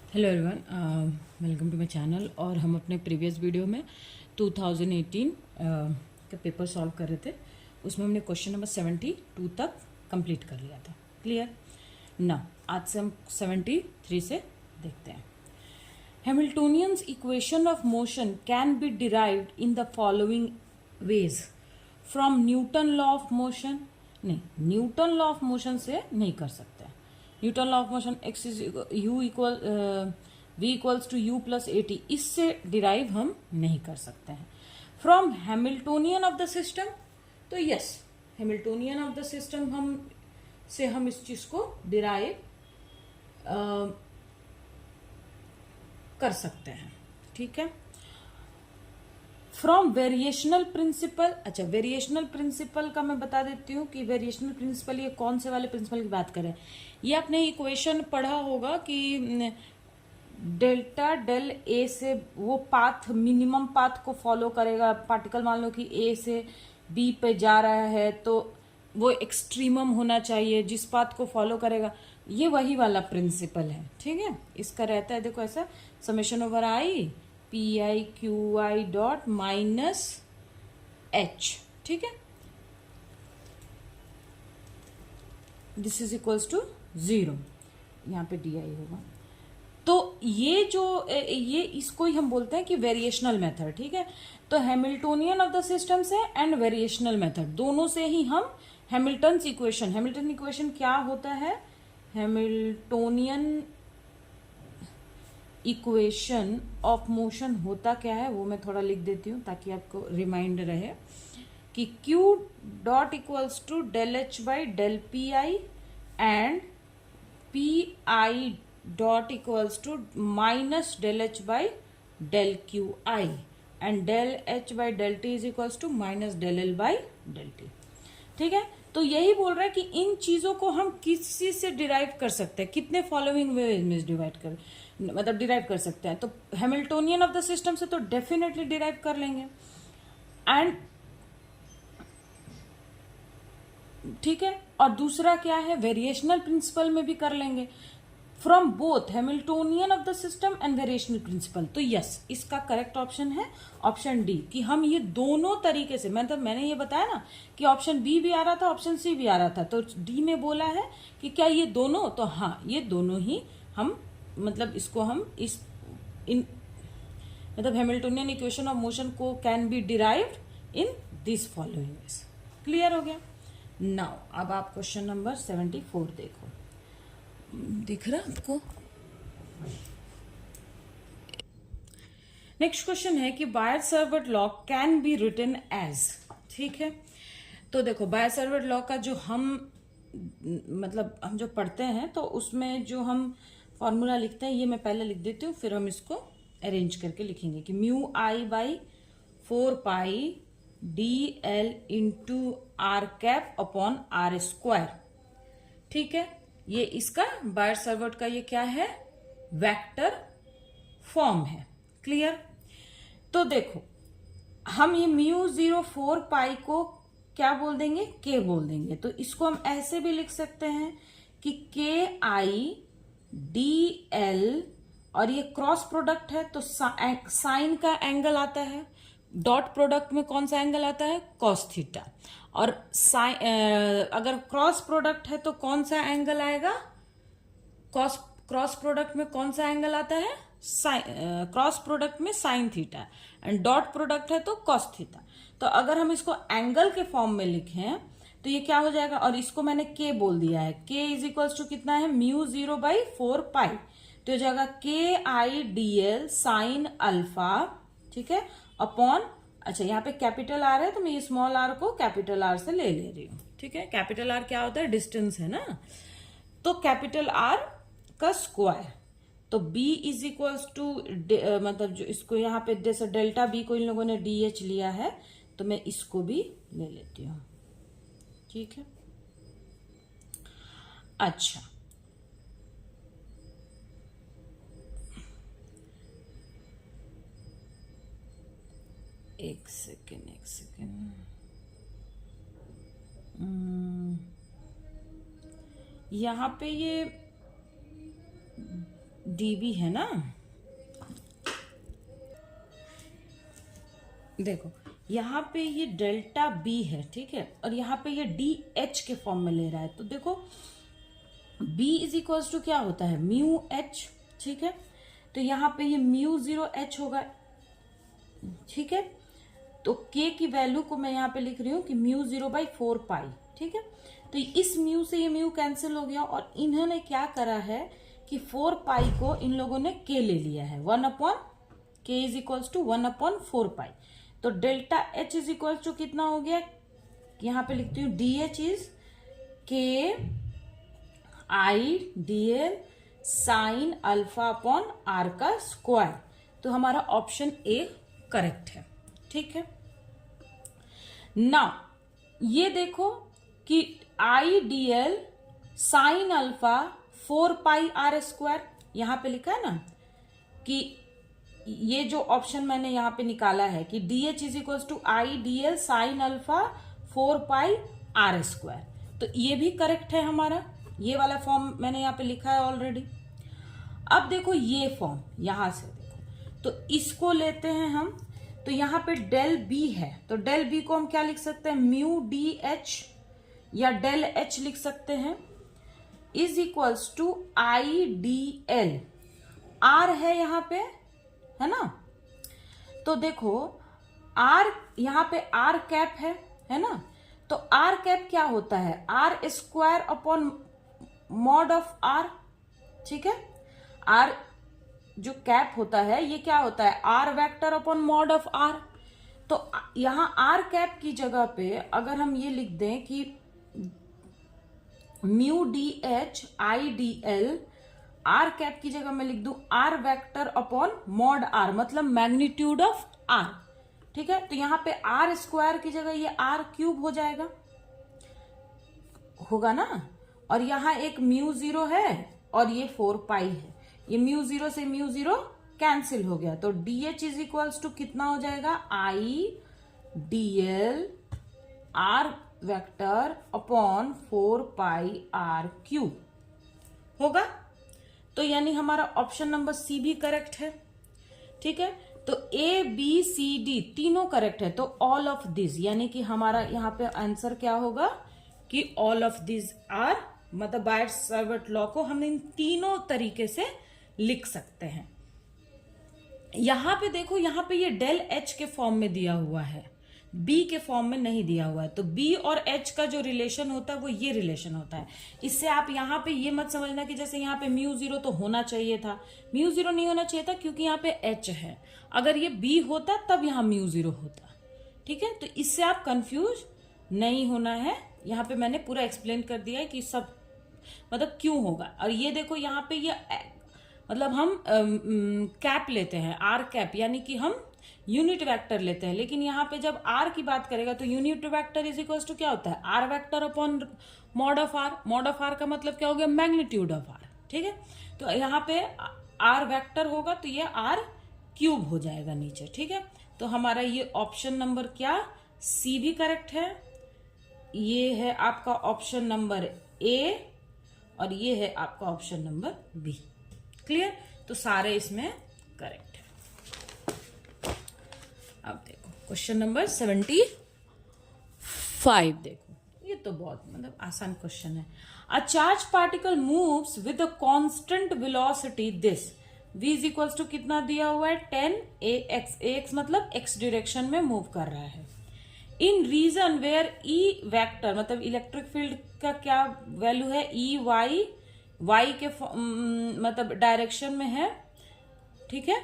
Hello everyone, welcome to my channel. और हम अपने प्रीवियस वीडियो में 2018 का पेपर सॉल्व कर रहे थे। उसमें हमने क्वेश्चन नंबर 72 तक कंप्लीट कर लिया था। क्लियर ना? आज से हम 73 से देखते हैं। Hamiltonians equation of motion can be derived in the following ways from Newton law of motion. नहीं, न्यूटन लॉ ऑफ मोशन से नहीं कर सकते। Newton law of motion x is u equal v equals to u plus a t, इससे derive हम नहीं कर सकते हैं। From Hamiltonian of the system, तो yes, Hamiltonian of the system हम इस चीज को डिराइव कर सकते हैं। ठीक है। फ्रॉम वेरिएशनल प्रिंसिपल, अच्छा वेरिएशनल प्रिंसिपल का मैं बता देती हूँ कि वेरिएशनल प्रिंसिपल ये कौन से वाले प्रिंसिपल की बात करें। ये आपने इक्वेशन पढ़ा होगा कि डेल्टा डेल ए से वो पाथ, मिनिमम पाथ को फॉलो करेगा। पार्टिकल मान लो कि ए से बी पे जा रहा है तो वो एक्सट्रीमम होना चाहिए जिस पाथ को फॉलो करेगा। ये वही वाला प्रिंसिपल है। ठीक है। इसका रहता है, देखो ऐसा, summation over i p i q i dot minus h. ठीक है। This is equals to 0। यहाँ पे डी आई होगा। तो ये जो ये इसको ही हम बोलते हैं कि वेरिएशनल मेथड। ठीक है। तो हैमिल्टोनियन ऑफ द सिस्टम से एंड वेरिएशनल मेथड दोनों से ही हम हैमिल्टन इक्वेशन क्या होता है? हैमिल्टोनियन इक्वेशन ऑफ मोशन होता क्या है वो मैं थोड़ा लिख देती हूँ ताकि आपको रिमाइंड रहे कि Q dot equals to del h by del p i and p i dot equals to minus del h by del q i and del h by del t is equals to minus del l by del t. ठीक है। तो यही बोल रहा है कि इन चीजों को हम किसी से डिराइव कर सकते हैं, कितने फॉलोइंग वेज में डिराइव कर सकते हैं। तो हैमिल्टोनियन ऑफ द सिस्टम से तो डेफिनेटली डिराइव कर लेंगे। एंड ठीक है। और दूसरा क्या है, वेरिएशनल प्रिंसिपल में भी कर लेंगे from both Hamiltonian of the system and variational principle. तो यस, इसका करेक्ट ऑप्शन है ऑप्शन डी, कि हम ये दोनों तरीके से, मतलब मैंने ये बताया ना कि ऑप्शन बी भी आ रहा था, ऑप्शन सी भी आ रहा था, तो डी में बोला है कि क्या ये दोनों, तो हाँ ये दोनों ही हम, मतलब इसको हम मतलब हैमिल्टोनियन इक्वेशन ऑफ मोशन को can be derived in this following veg. Clear हो गया? नाउ अब आप क्वेश्चन नंबर 74 देखो। दिख रहा आपको? नेक्स्ट क्वेश्चन है कि Biot Savart law can be written as. ठीक है। तो देखो, बायर सर्वट लॉ का जो हम जो पढ़ते हैं तो उसमें जो हम फॉर्मूला लिखते हैं, ये मैं पहले लिख देती हूँ, फिर हम इसको अरेंज करके लिखेंगे कि mu i by 4 pi d l into r cap upon r square. ठीक है। ये इसका बायर सर्वट का ये क्या है, वेक्टर फॉर्म है। क्लियर? तो देखो, हम ये म्यू 04 पाई को क्या बोल देंगे, के बोल देंगे। तो इसको हम ऐसे भी लिख सकते हैं कि के आई डी एल, और ये क्रॉस प्रोडक्ट है तो साइन का एंगल आता है, डॉट प्रोडक्ट में कौन सा एंगल आता है, कॉस थीटा। और अगर क्रॉस प्रोडक्ट है तो कौन सा एंगल आएगा, क्रॉस प्रोडक्ट में कौन सा एंगल आता है, क्रॉस प्रोडक्ट में sine theta, and dot product है तो कॉस थीटा। तो अगर हम इसको एंगल के फॉर्म में लिखें तो ये क्या हो जाएगा, और इसको मैंने के बोल दिया है, के इज इक्वल्स टू कितना है, म्यू 0 बाई 4 पाई, तो हो जाएगा के I D L sine alpha. ठीक है। अपॉन, अच्छा यहाँ पे कैपिटल आर है तो मैं ये स्मॉल आर को कैपिटल आर से ले रही हूँ। ठीक है। कैपिटल आर क्या होता है, डिस्टेंस है ना, तो कैपिटल आर का स्क्वायर। तो b इज इक्वल्स टू, मतलब जो इसको यहाँ पे जैसे डेल्टा b को इन लोगों ने डी एच लिया है तो मैं इसको भी ले लेती हूँ। ठीक है। अच्छा, एक सेकेंड यहाँ पे ये dB है ना, देखो यहाँ पे ये डेल्टा B है, ठीक है, और यहाँ पे ये DH के फॉर्म में ले रहा है। तो देखो B इज इक्वल्स टू क्या होता है, म्यू H, ठीक है। तो यहाँ पे ये म्यू 0H होगा, ठीक है। तो K की वैल्यू को मैं यहाँ पे लिख रही हूँ कि म्यू 0/4 पाई, ठीक है। तो इस म्यू से ये म्यू कैंसिल हो गया, और इन्होंने क्या करा है कि 4 पाई को इन लोगों ने K ले लिया है, 1/K इज इक्वल्स टू 1/4 पाई। तो delta H is equals to कितना हो गया, यहाँ पे लिखती हूँ DH is KIDL sine alpha upon R का स्क्वायर। तो हमारा ऑप्शन A करेक्ट है, ठीक है। नाउ ये देखो कि IDL sine alpha 4 pi R square, यहां पे लिखा है ना कि ये जो ऑप्शन मैंने यहां पे निकाला है कि DH is equal to IDL sine alpha 4 pi R square, तो ये भी करेक्ट है हमारा। ये वाला फॉर्म मैंने यहाँ पे लिखा है ऑलरेडी। अब देखो ये फॉर्म यहां से देखो, तो इसको लेते हैं हम। तो यहाँ पे डेल B है, तो डेल B को हम क्या लिख सकते हैं, म्यू DH या डेल H लिख सकते हैं, is equals to IDL। R है यहाँ पे, है ना। तो देखो R यहाँ पे R कैप है ना। तो R कैप क्या होता है, R square upon mod of R, ठीक है। R जो कैप होता है ये क्या होता है, R vector upon mod of R। तो यहां R कैप की जगह पे अगर हम ये लिख दें कि mu DH IDL, R cap की जगह मैं लिख दूं R vector upon mod R, मतलब मैग्नीट्यूड ऑफ R, ठीक है। तो यहां पे R स्क्वायर की जगह ये R क्यूब हो जाएगा, होगा ना। और यहां एक म्यू 0 है और ये 4 पाई है, ये म्यू 0 से म्यू 0 कैंसिल हो गया। तो DH इज इक्वल्स टू कितना हो जाएगा, IDL R vector upon 4 pi R cube होगा। तो यानी हमारा ऑप्शन नंबर C भी करेक्ट है, ठीक है। तो A B C D तीनों करेक्ट है, तो ऑल ऑफ दिस, यानी कि हमारा यहाँ पे आंसर क्या होगा कि ऑल ऑफ दिस आर, मतलब बायट सर्वट लॉ को हम इन तीनों तरीके से लिख सकते हैं। यहां पे देखो, यहां पे ये डेल H के फॉर्म में दिया हुआ है, B के फॉर्म में नहीं दिया हुआ है। तो B और H का जो रिलेशन होता है वो ये रिलेशन होता है। इससे आप यहाँ पे ये मत समझना कि जैसे यहाँ पे म्यू 0 तो होना चाहिए था, म्यू 0 नहीं होना चाहिए था क्योंकि यहाँ पे H है। अगर ये B होता तब यहाँ म्यू 0 होता, ठीक है। तो इससे आप कंफ्यूज नहीं होना है, यहाँ पे मैंने पूरा एक्सप्लेन कर दिया है कि सब मतलब क्यों होगा। और ये देखो यहाँ पे ये मतलब हम कैप लेते हैं, R कैप, यानी कि हम यूनिट वेक्टर लेते हैं। लेकिन यहाँ पे जब R की बात करेगा तो unit vector is equal to क्या होता है, R vector upon mod of R। Mod of R का मतलब क्या हो गया, मैग्नीट्यूड ऑफ R, ठीक है। तो यहाँ पे R वेक्टर होगा तो ये R क्यूब हो जाएगा नीचे, ठीक है। तो हमारा ये ऑप्शन नंबर क्या, C भी करेक्ट है। ये है आपका ऑप्शन नंबर A और ये है आपका ऑप्शन नंबर B। क्लियर, तो सारे इसमें करेक्ट है। अब देखो क्वेश्चन नंबर 75, देखो ये तो बहुत मतलब आसान क्वेश्चन है। A charge particle moves with a constant velocity this, v is equals to कितना दिया हुआ है, 10 ax मतलब x डायरेक्शन में मूव कर रहा है। इन रीजन वेयर E वेक्टर मतलब इलेक्ट्रिक फील्ड का क्या वैल्यू है, E y के मतलब डायरेक्शन में है, ठीक है।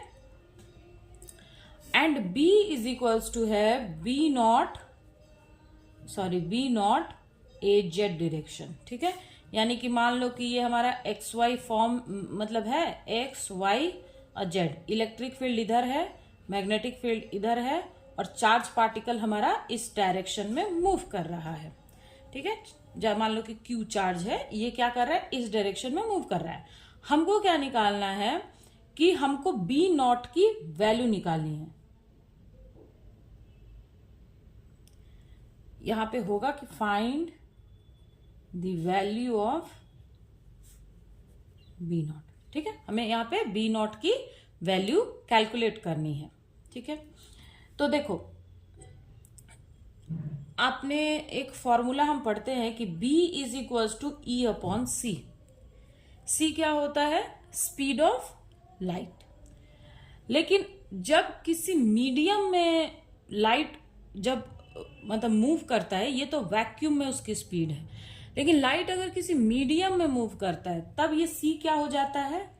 And B is equals to है B naught a z direction, ठीक है। यानी कि मान लो कि ये हमारा एक्स वाई फॉर्म मतलब है, एक्स वाई और जेड। इलेक्ट्रिक फील्ड इधर है, मैग्नेटिक फील्ड इधर है और चार्ज पार्टिकल हमारा इस डायरेक्शन में मूव कर रहा है, ठीक है। जब मान लो कि क्यू चार्ज है, ये क्या कर रहा है, इस डायरेक्शन में मूव कर रहा है। हमको क्या निकालना है कि हमको बी नॉट की वैल्यू निकालनी है। यहां पे होगा कि find the value of b naught, ठीक है, हमें यहाँ पे बी नॉट की वैल्यू कैलकुलेट करनी है। ठीक है, तो देखो आपने एक फॉर्मूला हम पढ़ते हैं कि B is equals to E upon C. C क्या होता है? Speed of light. लेकिन जब किसी मीडियम में लाइट जब मतलब मूव करता है, ये तो वैक्यूम में उसकी स्पीड है, लेकिन लाइट अगर किसी मीडियम में मूव करता है तब ये सी क्या हो जाता है?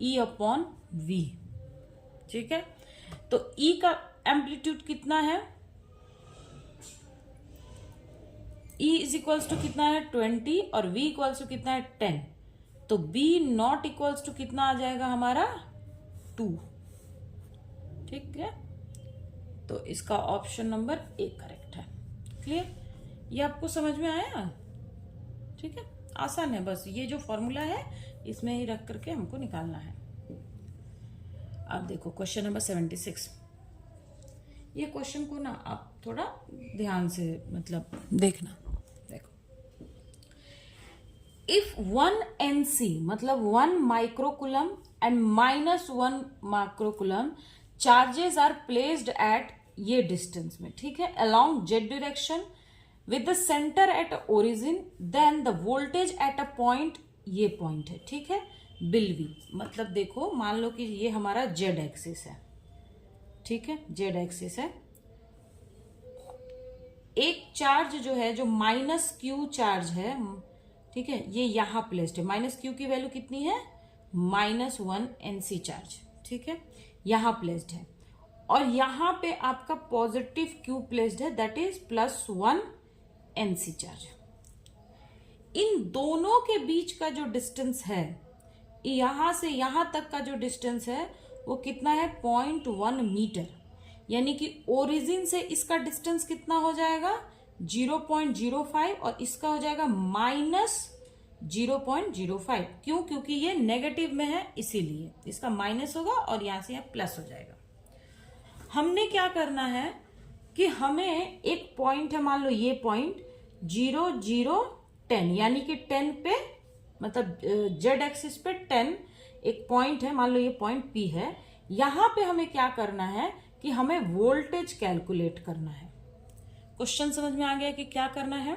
E upon v. ठीक है, तो E का एम्पलीट्यूड कितना है? E इज इक्वल्स टू कितना है? 20 और V इक्वल्स टू कितना है? 10। तो B नॉट इक्वल्स टू कितना आ जाएगा हमारा? 2। ठीक है, तो इसका ऑप्शन नंबर ए करेक्ट है। क्लियर? ये आपको समझ में आया? ठीक है, आसान है, बस ये जो फॉर्मूला है इसमें ही रख करके हमको निकालना है। अब देखो क्वेश्चन नंबर 76। ये क्वेश्चन को ना आप थोड़ा ध्यान से मतलब देखना। देखो, इफ 1 NC मतलब 1 microcoulomb and -1 microcoulomb charges are placed at ये डिस्टेंस में, ठीक है, along z direction with the centre at origin, then the voltage at a point, ये पॉइंट है, ठीक है, बिल वी। मतलब देखो, मान लो कि ये हमारा जेड एक्सिस है, ठीक है, जेड एक्सिस है। एक चार्ज जो है, जो -q चार्ज है, ठीक है, ये यहां प्लेस्ड है। -q की वैल्यू कितनी है? -1 NC चार्ज, ठीक है, यहां प्लेस्ड है। और यहां पे आपका पॉजिटिव q प्लेस्ड है, दैट इज +1 NC चार्ज। इन दोनों के बीच का जो डिस्टेंस है, यहां से यहां तक का जो डिस्टेंस है वो कितना है? 0.1 मीटर। यानी कि ओरिजिन से इसका डिस्टेंस कितना हो जाएगा? 0.05 और इसका हो जाएगा -0.05। क्यों? क्योंकि ये नेगेटिव में है, इसीलिए इसका माइनस होगा और यहां से यहां प्लस हो जाएगा। हमने क्या करना है कि हमें एक पॉइंट है, मान लो ये पॉइंट 0 0 10, यानी कि 10 पे मतलब जेड एक्सिस पे 10 एक पॉइंट है, मान लो ये पॉइंट P है। यहां पे हमें क्या करना है कि हमें वोल्टेज कैलकुलेट करना है। क्वेश्चन समझ में आ गया कि क्या करना है?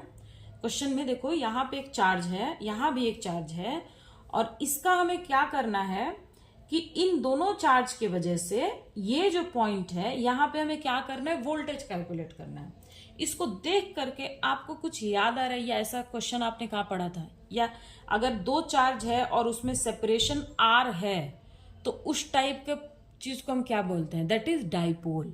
क्वेश्चन में देखो, यहां पे एक चार्ज है, यहां भी एक चार्ज है, और इसका हमें क्या करना है कि इन दोनों चार्ज की वजह से ये जो पॉइंट है, यहां पे हमें क्या करना है? वोल्टेज कैलकुलेट करना है। इसको देख करके आपको कुछ याद आ रहा है, या ऐसा क्वेश्चन आपने कहाँ पढ़ा था? या अगर दो चार्ज है और उसमें सेपरेशन R है, तो उस टाइप के चीज को हम क्या बोलते हैं? That is dipole.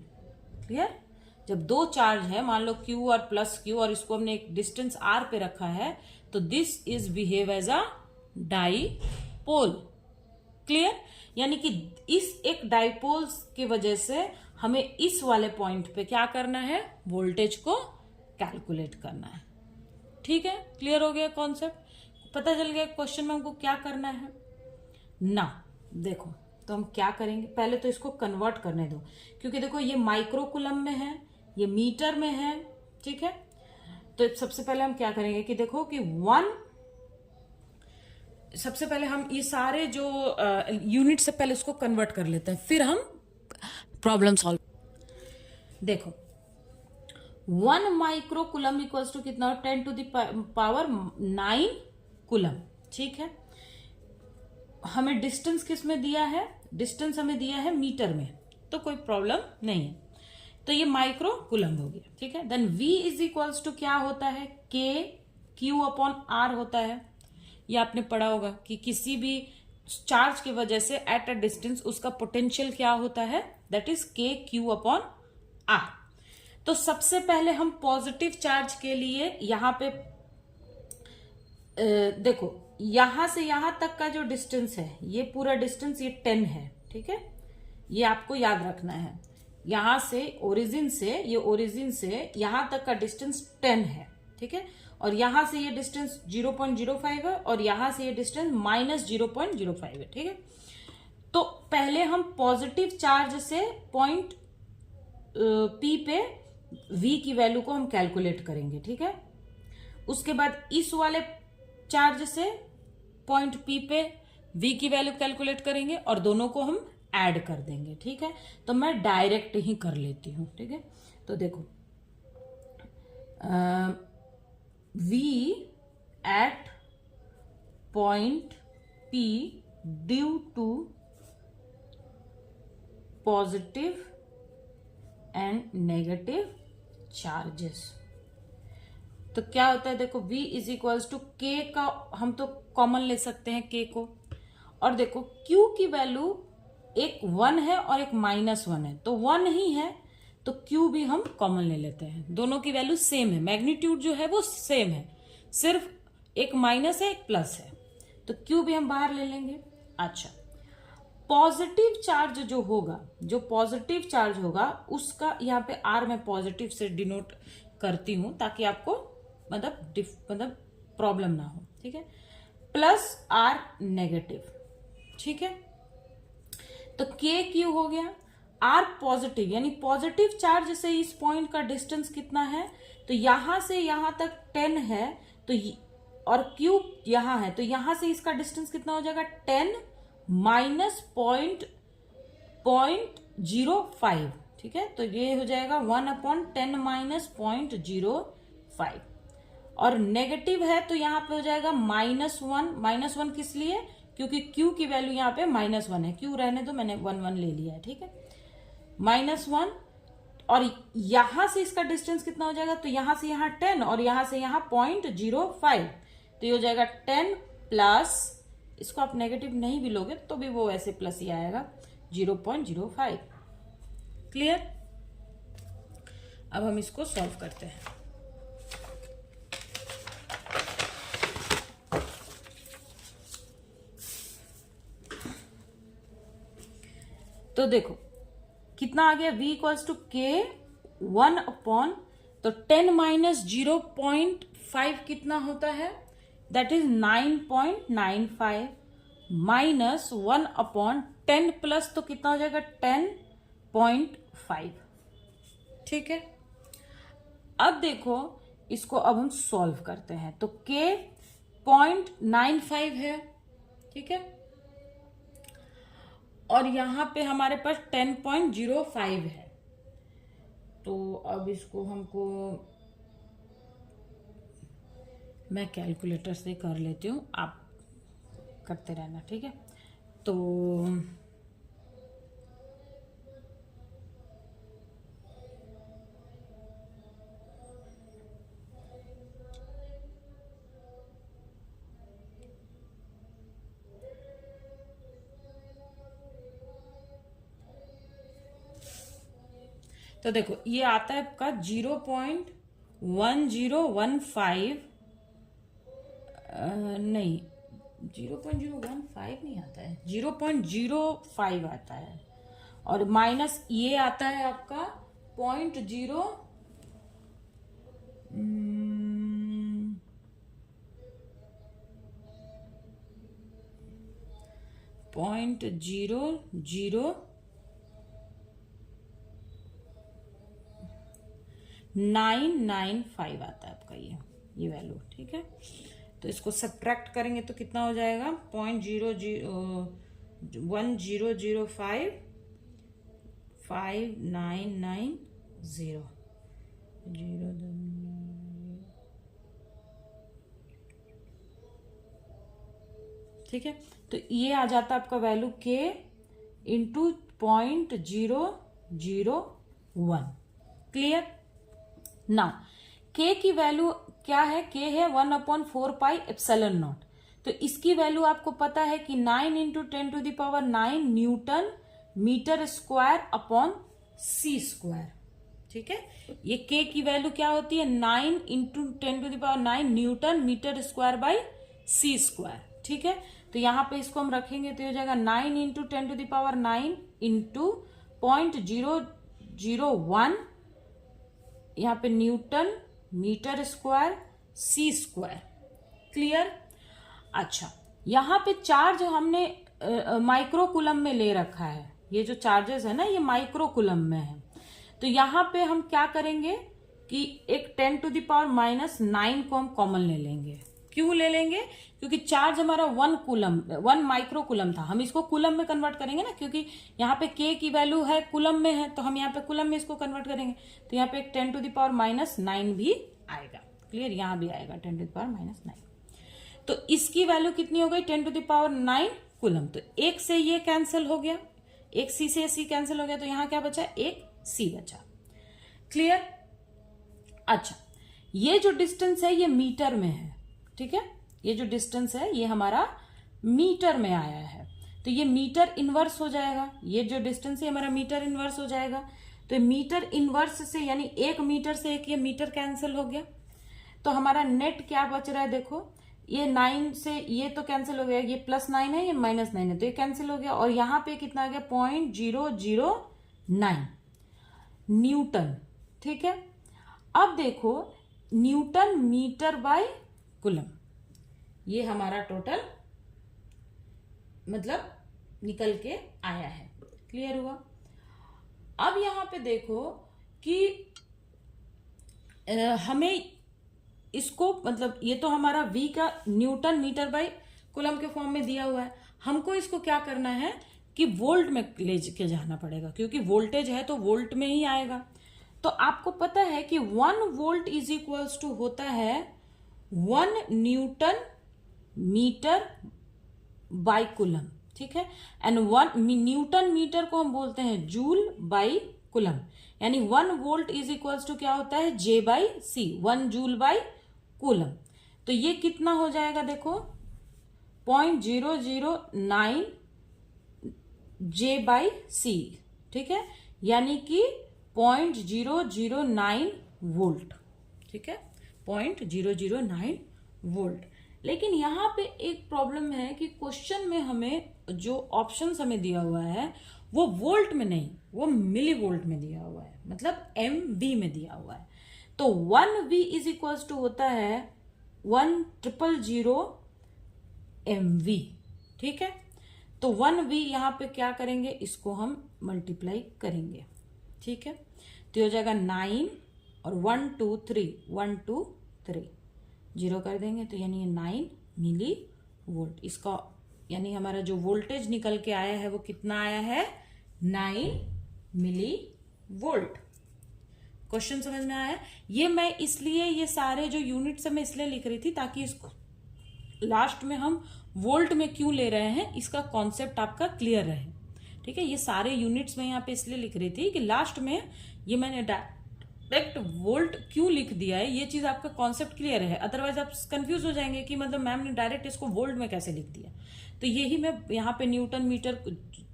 क्लियर? जब दो चार्ज है, मान लो Q और +Q, और इसको हमने एक डिस्टेंस R पे रखा है, तो this is behave as a dipole. Clear? यानी कि इस एक डाइपोल की वजह से हमें इस वाले पॉइंट पे क्या करना है? वोल्टेज को कैलकुलेट करना है। ठीक है, क्लियर हो गया कॉन्सेप्ट? पता चल गया क्वेश्चन में हमको क्या करना है ना। देखो, तो हम क्या करेंगे, पहले तो इसको कन्वर्ट करने दो, क्योंकि देखो ये माइक्रोकुलम में है, ये मीटर में है, ठीक है। तो सबसे पहले हम क्या करेंगे कि देखो कि सबसे पहले हम ये सारे जो यूनिट से पहले इसको कन्वर्ट कर लेते हैं, फिर हम प्रॉब्लम सॉल्व। देखो, 1 माइक्रोकुलम इक्वल्स टू कितना? 10 टू द पावर 9 कुलम, ठीक है। हमें डिस्टेंस किस में दिया है? डिस्टेंस हमें दिया है मीटर में, तो कोई प्रॉब्लम नहीं है। तो ये माइक्रो कुलम हो गया, ठीक है। Then V is equals to क्या होता है? K Q अपॉन R होता है। ये आपने पढ़ा होगा कि किसी भी चार्ज की वजह से एट अ डिस्टेंस उसका पोटेंशियल क्या होता है? That is K Q upon R। तो सबसे पहले हम पॉजिटिव चार्ज के लिए यहां पे देखो, यहां से यहां तक का जो डिस्टेंस है, ये पूरा डिस्टेंस ये 10 है, ठीक है। ये आपको याद रखना है। यहां से ओरिजिन से यहां तक का डिस्टेंस 10 है, ठीक है। और यहां से ये डिस्टेंस 0.05 है, और यहां से ये डिस्टेंस -0.05 है, ठीक है। तो पहले हम पॉजिटिव चार्ज से पॉइंट P पे V की वैल्यू को हम कैलकुलेट करेंगे, ठीक है। उसके बाद इस वाले चार्ज से पॉइंट P पे v की वैल्यू कैलकुलेट करेंगे और दोनों को हम ऐड कर देंगे, ठीक है। तो मैं डायरेक्ट ही कर लेती हूं, ठीक है। तो देखो v at point P due to positive and negative charges। तो क्या होता है, देखो v is equals to k का हम तो कॉमन ले सकते हैं k को, और देखो q की वैल्यू एक 1 है और एक -1 है, तो 1 ही है, तो q भी हम कॉमन ले लेते हैं। दोनों की वैल्यू सेम है, मैग्नीट्यूड जो है वो सेम है, सिर्फ एक माइनस है एक प्लस है, तो q भी हम बाहर ले लेंगे। अच्छा, पॉजिटिव चार्ज जो होगा, जो पॉजिटिव चार्ज होगा उसका यहाँ पे r मैं पॉजिटिव से डिनोट करती हूं ताकि आपको मतलब प्रॉब्लम ना हो, ठीक है। प्लस r नेगेटिव, ठीक है। तो k क्यू हो गया, r पॉजिटिव यानी पॉजिटिव चार्ज से इस पॉइंट का डिस्टेंस कितना है, तो यहां से यहां तक 10 है, तो और q यहां है, तो यहां से इसका डिस्टेंस कितना हो जाएगा 10 माइनस 0.05, ठीक है। तो ये हो जाएगा 1/10 माइनस 0.05, और नेगेटिव है तो यहाँ पे हो जाएगा -1 किस लिए, क्योंकि q की वैल्यू यहाँ पे -1 है, q रहने दो, मैंने 1 ले लिया है, ठीक है। -1, और यहां से इसका डिस्टेंस कितना हो जाएगा, तो यहां से यहां 10 और यहां से यहां 0.05, तो ये हो जाएगा 10 प्लस, इसको आप नेगेटिव नहीं भी लोगे तो भी वो ऐसे प्लस ही आएगा 0.05। क्लियर। अब हम इसको सॉल्व करते हैं। तो देखो कितना आ गया, v इक्वल्स टू k 1/, तो 10 माइनस 0.5 कितना होता है, दैट इज 9.95 माइनस 1/10 प्लस, तो कितना हो जाएगा 10.5, ठीक है। अब देखो इसको अब हम सॉल्व करते हैं, तो k 0.95 है, ठीक है, और यहां पे हमारे पास 10.05 है, तो अब इसको हमको मैं कैलकुलेटर से कर लेती हूँ, आप करते रहना, ठीक है। तो देखो ये आता है आपका 0.1015, नहीं 0.015 नहीं आता है, 0.05 आता है, और माइनस ये आता है आपका 0.0 0.0995 आता है आपका ये वैल्यू, ठीक है। तो इसको सब्ट्रैक्ट करेंगे तो कितना हो जाएगा 0.1005 5990 ठीक है। तो ये आ जाता है आपका value k into 0.001। Clear. Now k की वैल्यू क्या है, k है 1/4 पाई एप्सिलॉन नॉट, तो इसकी वैल्यू आपको पता है कि 9 into 10⁹ newton metre square upon c square, ठीक है। ये k की वैल्यू क्या होती है 9 into 10⁹ newton metre square by c square, ठीक है। तो यहां पे इसको हम रखेंगे तो हो जाएगा 9 इंटू 10⁹ इंटू 0.001, यहाँ पे newton metre square c square. Clear. अच्छा, यहाँ पे चार्ज हमने माइक्रोकुलम में ले रखा है, ये जो चार्जेस है ना ये माइक्रोकुलम में है, तो यहाँ पे हम क्या करेंगे कि एक 10⁻⁹ को हम कॉमन ले लेंगे, क्यों ले लेंगे? क्योंकि चार्ज हमारा 1 माइक्रो कूलम था, हम इसको कूलम में कन्वर्ट करेंगे ना, क्योंकि यहाँ पे k की वैल्यू है कूलम में है, तो हम यहाँ पे कूलम में इसको कन्वर्ट करेंगे, तो यहाँ पे एक 10⁻⁹ भी आएगा। क्लियर? यहाँ भी आएगा 10⁻⁹। तो इसकी वैल्यू कितनी हो गई? 10⁻⁹ कूलम। तो एक से ये कैंसिल हो गया, एक c से c कैंसिल हो गया, तो यहाँ क्या बचा? एक c बचा। क्लियर? अच्छा, ये जो डिस्टेंस है ये मीटर में है, ठीक है? ये जो डिस्टेंस है ये हमारा मीटर में आया है, तो ये मीटर इनवर्स हो जाएगा। ये जो डिस्टेंस है हमारा मीटर इनवर्स हो जाएगा, तो मीटर इनवर्स से यानी 1 मीटर से एक ये मीटर कैंसिल हो गया, तो हमारा नेट क्या बच रहा है? देखो, ये 9 से ये तो कैंसिल हो गया, ये +9 है, ये -9 है, तो ये कैंसिल हो गया, और यहाँ पे कितना आ गया? 0.009 न्यूटन। ठीक है, अब देखो न्यूटन मीटर बाय कूलम, ये हमारा टोटल मतलब निकल के आया है। क्लियर हुआ? अब यहां पे देखो कि हमें इसको मतलब ये तो हमारा v का न्यूटन मीटर बाय कूलम के फॉर्म में दिया हुआ है, हमको इसको क्या करना है कि वोल्ट में ले के जाना पड़ेगा, क्योंकि वोल्टेज है तो वोल्ट में ही आएगा। तो आपको पता है कि 1 वोल्ट इज इक्वल्स टू होता है 1 न्यूटन मीटर बाय कूलम। ठीक है, एंड 1 न्यूटन मीटर को हम बोलते हैं जूल बाय कूलम, यानी 1 वोल्ट इज इक्वल्स टू क्या होता है? J by C, 1 joule by coulomb. तो ये कितना हो जाएगा? देखो 0.009 J बाई सी, ठीक है, यानी कि 0.009 वोल्ट। ठीक है, 0.009 वोल्ट। लेकिन यहां पे एक प्रॉब्लम है कि क्वेश्चन में हमें जो ऑप्शंस हमें दिया हुआ है वो वोल्ट में नहीं, वो मिली वोल्ट में दिया हुआ है, मतलब MV में दिया हुआ है। तो 1V इज इक्वल्स टू होता है 1,000 MV। ठीक है, तो 1V यहां पे क्या करेंगे? इसको हम मल्टीप्लाई करेंगे। ठीक है, तो हो जाएगा 9 और 1 2 3 1 2 3 0 कर देंगे, तो यानी 9 मिली वोल्ट। इसका यानी हमारा जो वोल्टेज निकल के आया है वो कितना आया है? 9 मिली वोल्ट। क्वेश्चन समझ में आया? ये मैं इसलिए ये सारे जो यूनिट्स मैं इसलिए लिख रही थी ताकि इसको लास्ट में हम वोल्ट में क्यों ले रहे हैं इसका कॉन्सेप्ट आपका क्लियर रहे। ठीक है, ये सारे यूनिट्स मैं यहाँ पे इसलिए लिख रही थी कि लास्ट में ये मैंने डायरेक्ट वोल्ट क्यों लिख दिया है, ये चीज आपका कॉन्सेप्ट क्लियर है। अदरवाइज आप कंफ्यूज हो जाएंगे कि मतलब मैम ने डायरेक्ट इसको वोल्ट में कैसे लिख दिया। तो यही मैं यहाँ पे न्यूटन मीटर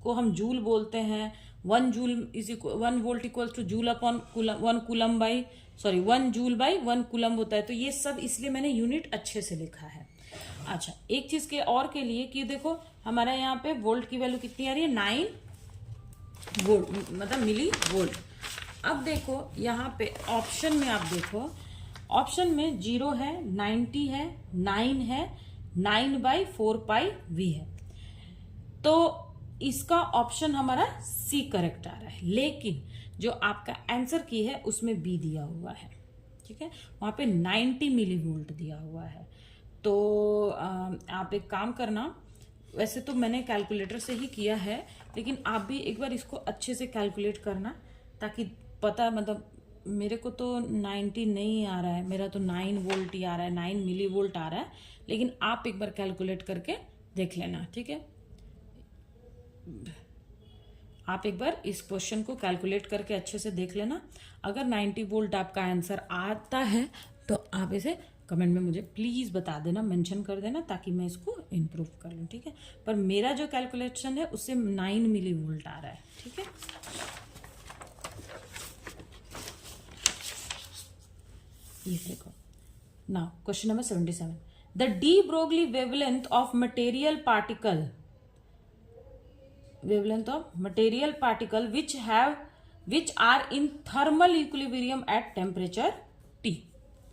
को हम जूल बोलते हैं, 1 joule is 1 volt equals two joule upon 1 coulomb by 1 joule by 1 coulomb होता है। तो ये सब इसलिए मैंने यूनिट अच्छे से लिखा है। अच्छा, एक चीज के और के लिए कि देखो हमारा यहाँ पे वोल्ट की वैल्यू कितनी आ रही है? 9 वोल्ट, मतलब मिली वोल्ट। अब देखो यहाँ पे ऑप्शन में आप देखो, ऑप्शन में 0 है, 90 है, 9 है, 9/4πV है, तो इसका ऑप्शन हमारा C करेक्ट आ रहा है। लेकिन जो आपका आंसर की है उसमें B दिया हुआ है। ठीक है, वहां पे 90 मिली वोल्ट दिया हुआ है। तो आप एक काम करना, वैसे तो मैंने कैलकुलेटर से ही किया है, लेकिन आप भी एक बार इसको अच्छे से कैलकुलेट करना ताकि पता, मतलब मेरे को तो 90 नहीं आ रहा है, मेरा तो 9 वोल्ट ही आ रहा है, 9 मिली वोल्ट आ रहा है, लेकिन आप एक बार कैलकुलेट करके देख लेना। ठीक है, आप एक बार इस क्वेश्चन को कैलकुलेट करके अच्छे से देख लेना। अगर 90 वोल्ट आपका आंसर आता है तो आप इसे कमेंट में मुझे प्लीज बता देना, मेंशन कर देना, ताकि मैं इसको इम्प्रूव कर लूँ। ठीक है, पर मेरा जो कैलकुलेशन है उससे 9 मिली वोल्ट आ रहा है। ठीक है, ये देखो now question number 77, the D Broglie wavelength of material particle which are in thermal equilibrium at temperature T।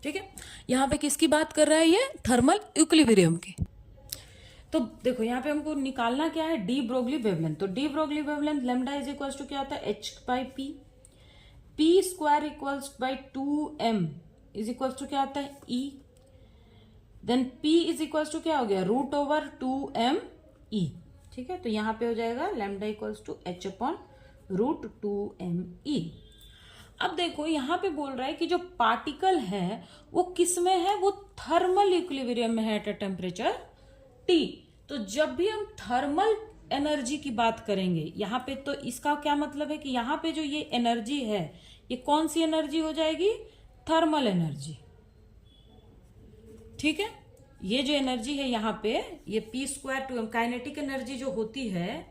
ठीक है, यहां पे किसकी बात कर रहा है? ये थर्मल इक्विलिब्रियम की। तो देखो यहाँ पे हमको निकालना क्या है? De Broglie wavelength. तो de Broglie wavelength lambda is equals to क्या होता है? h/p, p² equals by 2m is equals to क्या होता है? E। Then P is equals to क्या हो गया, रूट ओवर 2m E। ठीक है, तो यहां पे हो जाएगा lambda equals to h upon root 2m E। अब देखो यहां पे बोल रहा है कि जो पार्टिकल है वो किस में है, वो थर्मल इक्विलिब्रियम में है एट अ टेम्परेचर T। तो जब भी हम थर्मल एनर्जी की बात करेंगे यहाँ पे, तो इसका क्या मतलब है कि यहाँ पे जो ये एनर्जी है ये कौन सी एनर्जी हो जाएगी, थर्मल एनर्जी। ठीक है, ये जो एनर्जी है यहाँ पे, ये P square 2m kinetic energy जो होती है,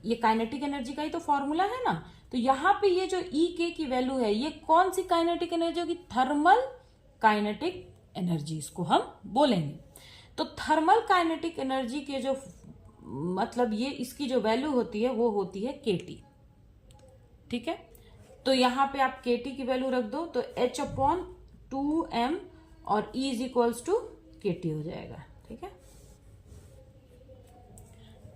ये काइनेटिक एनर्जी का ही तो फॉर्मूला है ना। तो यहाँ पे ये जो ई के की वैल्यू है, ये कौन सी काइनेटिक एनर्जी होगी, थर्मल काइनेटिक एनर्जी इसको हम बोलेंगे। तो थर्मल काइनेटिक एनर्जी के जो मतलब ये इसकी जो वैल्यू होती है वो होती है kT। ठीक है, तो यहां पे आप kT की वैल्यू रख दो तो h अपॉन 2m और E is equals to kT हो जाएगा। ठीक है,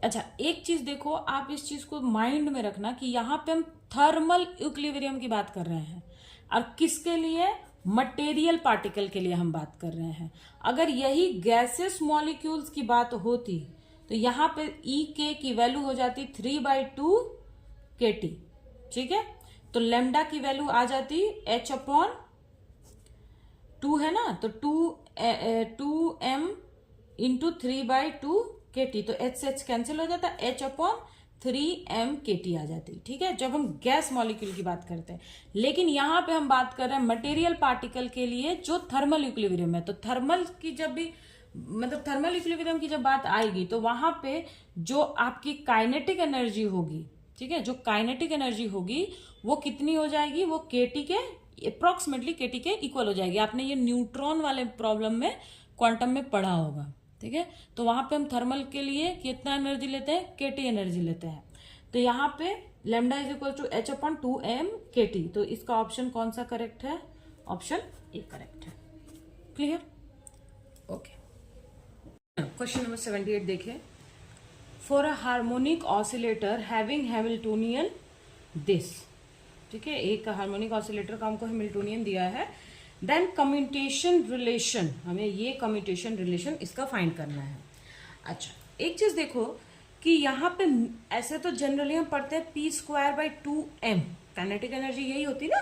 अच्छा एक चीज देखो, आप इस चीज को माइंड में रखना कि यहां पे हम थर्मल इक्विलिब्रियम की बात कर रहे हैं और किसके लिए, मटेरियल पार्टिकल के लिए हम बात कर रहे हैं। अगर यही गैसेस मॉलिक्यूल्स की बात होती तो यहां पे ई के की वैल्यू हो जाती 3/2 kT। ठीक है, तो लेमडा की वैल्यू आ जाती h अपॉन 2 है ना, तो 2m इंटू 3/2 kT, तो h से h कैंसिल हो जाता, h अपॉन 3m kT आ जाती। ठीक है, जब हम गैस मॉलिक्यूल की बात करते हैं, लेकिन यहां पे हम बात कर रहे हैं मटेरियल पार्टिकल के लिए जो थर्मल इक्विलिब्रियम है। तो थर्मल की जब भी मतलब थर्मल इक्विलिब्रियम की जब बात आएगी तो वहां पे जो आपकी काइनेटिक एनर्जी होगी, ठीक है, जो काइनेटिक एनर्जी होगी वो कितनी हो जाएगी, वो kT के अप्रोक्सीमेटली kT के इक्वल हो जाएगी। आपने ये न्यूट्रॉन वाले प्रॉब्लम में क्वांटम में पढ़ा होगा। ठीक है, तो वहां पे हम थर्मल के लिए कितना एनर्जी लेते हैं, kT एनर्जी लेते हैं। तो यहाँ पे lambda is equal to h upon 2m kT। तो इसका ऑप्शन कौन सा करेक्ट है, ऑप्शन ए करेक्ट है। Clear, okay. क्वेश्चन नंबर 78 देखिए, for a harmonic oscillator having Hamiltonian this. ठीक है, एक हार्मोनिक ऑसिलेटर का हमको हैमिल्टोनियन दिया है, देन कम्यूटेशन रिलेशन, हमें ये कम्यूटेशन रिलेशन इसका फाइंड करना है। अच्छा एक चीज देखो कि यहाँ पे ऐसे तो जनरली हम पढ़ते हैं P square by 2m, kinetic energy यही होती ना,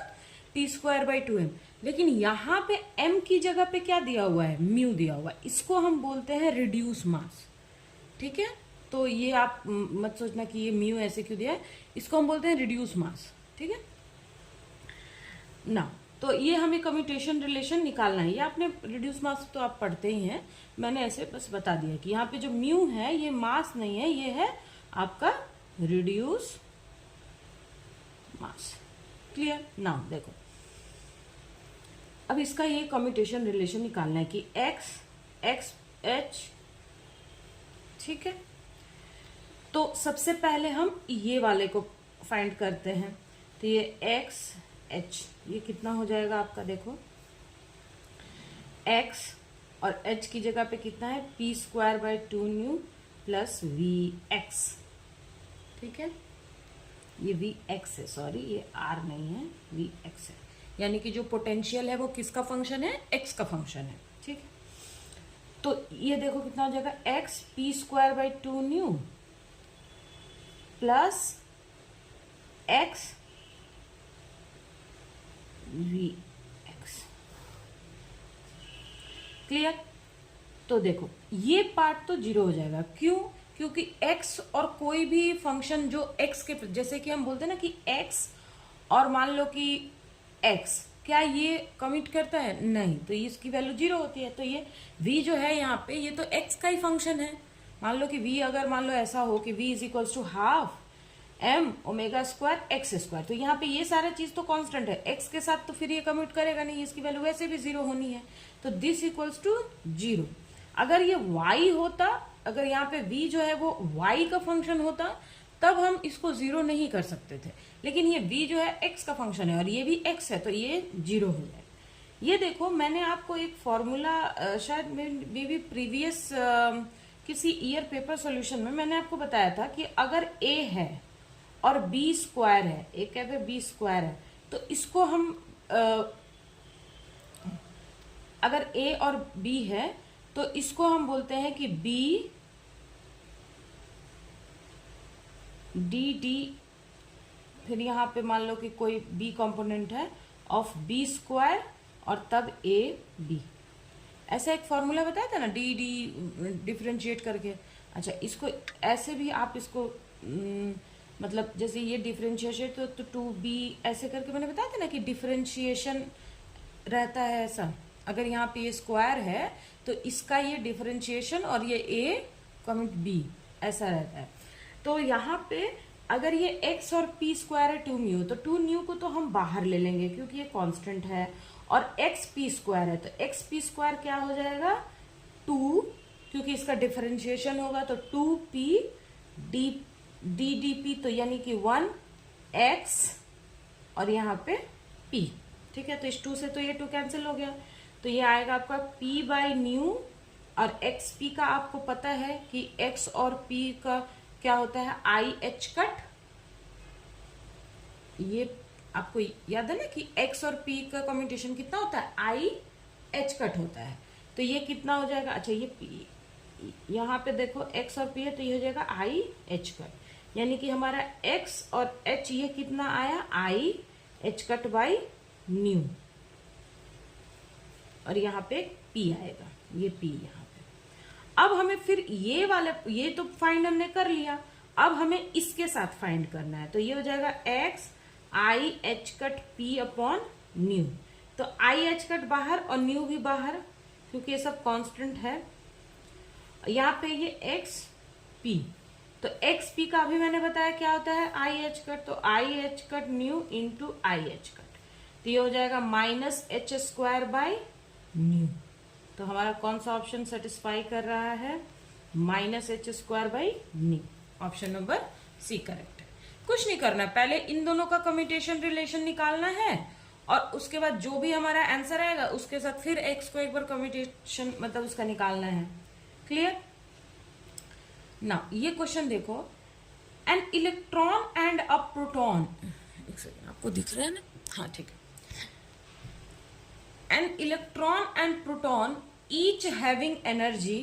P स्क्वायर बाई 2m, लेकिन यहाँ पे m की जगह पे क्या दिया हुआ है, म्यू दिया हुआ है। इसको हम बोलते हैं रिड्यूस मास। ठीक है, तो ये आप मत सोचना कि ये म्यू ऐसे क्यों दिया है, इसको हम बोलते हैं रिड्यूस मास। ठीक है ना, तो ये हमें कम्यूटेशन रिलेशन निकालना है। ये आपने रिड्यूस मास तो आप पढ़ते ही हैं, मैंने ऐसे बस बता दिया कि यहाँ पे जो म्यू है ये मास नहीं है, ये है आपका रिड्यूस मास। क्लियर, नाउ देखो अब इसका ये कम्यूटेशन रिलेशन निकालना है कि x h। ठीक है, तो सबसे पहले हम ये वाले को फाइंड करते हैं। तो ये x h ये कितना हो जाएगा आपका, देखो x और h की जगह पे कितना है, P square by 2 plus Vx। ठीक है, ये Vx है, सॉरी ये R नहीं है, Vx है, यानी कि जो पोटेंशियल है वो किसका फंक्शन है, x का फंक्शन है। ठीक है, तो ये देखो कितना हो जाएगा, x P square by 2 plus x Vx। Clear, तो देखो ये पार्ट तो जीरो हो जाएगा, क्यों, क्योंकि x और कोई भी फंक्शन जो x के, जैसे कि हम बोलते हैं ना कि x और मान लो कि x, क्या ये कमिट करता है, नहीं, तो इसकी वैल्यू जीरो होती है। तो ये v जो है यहाँ पे ये तो x का ही फंक्शन है। मान लो कि v अगर मान लो ऐसा हो कि v is equals to half m omega square x square, तो यहाँ पे ये सारा चीज तो कांस्टेंट है, x के साथ तो फिर ये कम्यूट करेगा नहीं, इसकी वैल्यू वैसे भी जीरो होनी है, तो दिस इक्वल्स टू जीरो। अगर ये y होता, अगर यहाँ पे v जो है वो y का फंक्शन होता तब हम इसको जीरो नहीं कर सकते थे, लेकिन ये v जो है x का फंक्शन है और ये भी x है, तो ये जीरो हो जाए। ये देखो मैंने आपको एक फॉर्मूला शायद मे बी प्रीवियस किसी ईयर पेपर सॉल्यूशन में मैंने आपको बताया था कि अगर a है और b स्क्वायर है, एक कहते b स्क्वायर है, तो इसको हम अगर a और b है तो इसको हम बोलते हैं कि बी डी डी, फिर यहाँ पे मान लो कि कोई बी कंपोनेंट है ऑफ बी स्क्वायर और तब ए बी। ऐसा एक फॉर्मूला बताया था ना, डी डी डिफ्रेंशिएट करके। अच्छा, इसको ऐसे भी आप इसको मतलब जैसे ये डिफ्रेंशिएशन तो टू बी ऐसे करके मैंने बताया था ना कि डिफ्रेंशिएशन रहता है ऐसा। अगर यहाँ पे ये स्क्वायर है तो इसका ये डिफ्रेंशिएशन और ये ए कॉमेंट बी ऐसा रहता है। तो यहाँ पे अगर ये x और p स्क्वायर है 2 म्यू, तो 2 म्यू को तो हम बाहर ले लेंगे क्योंकि ये कांस्टेंट है, और x p स्क्वायर है तो x p स्क्वायर क्या हो जाएगा 2, क्योंकि इसका डिफरेंशिएशन होगा तो 2p डी डी पी, तो यानी कि 1x और यहाँ पे p। ठीक है, तो इस 2 से तो ये 2 कैंसिल हो गया, तो ये आएगा आपका p बाई न्यू, और xp का आपको पता है कि x और p का क्या होता है आई एच कट। ये आपको याद है ना कि x और p का कम्यूटेशन कितना होता है, आई एच कट होता है। तो ये कितना हो जाएगा, अच्छा ये p यहाँ पे देखो x और p है तो ये हो जाएगा आई एच कट, यानी कि हमारा x और h ये कितना आया आई एच कट बाई न्यू, और यहाँ पे p आएगा, ये p यहाँ पे। अब हमें फिर ये वाला, ये तो फाइंड हमने कर लिया, अब हमें इसके साथ फाइंड करना है, तो ये हो जाएगा x आई h cut p upon new. तो आई एच कट बाहर और न्यू भी बाहर, क्योंकि ये सब कांस्टेंट है। यहाँ पे ये x p, तो x p का अभी मैंने बताया क्या होता है आई एच कट, तो i h cut nu into i h cut, तो ये हो जाएगा minus h square by nu. तो हमारा कौन सा ऑप्शन सेटिस्फाई कर रहा है, minus h square by nu. Option number C correct है। कुछ नहीं करना, पहले इन दोनों का कम्यूटेशन रिलेशन निकालना है, और उसके बाद जो भी हमारा आंसर आएगा उसके साथ फिर एक्स को एक बार कम्यूटेशन मतलब उसका निकालना है। क्लियर ना। ये क्वेश्चन देखो, an electron and a proton, एक सेकेंड आपको दिख रहा है ना, हाँ ठीक है। An electron and proton each having energy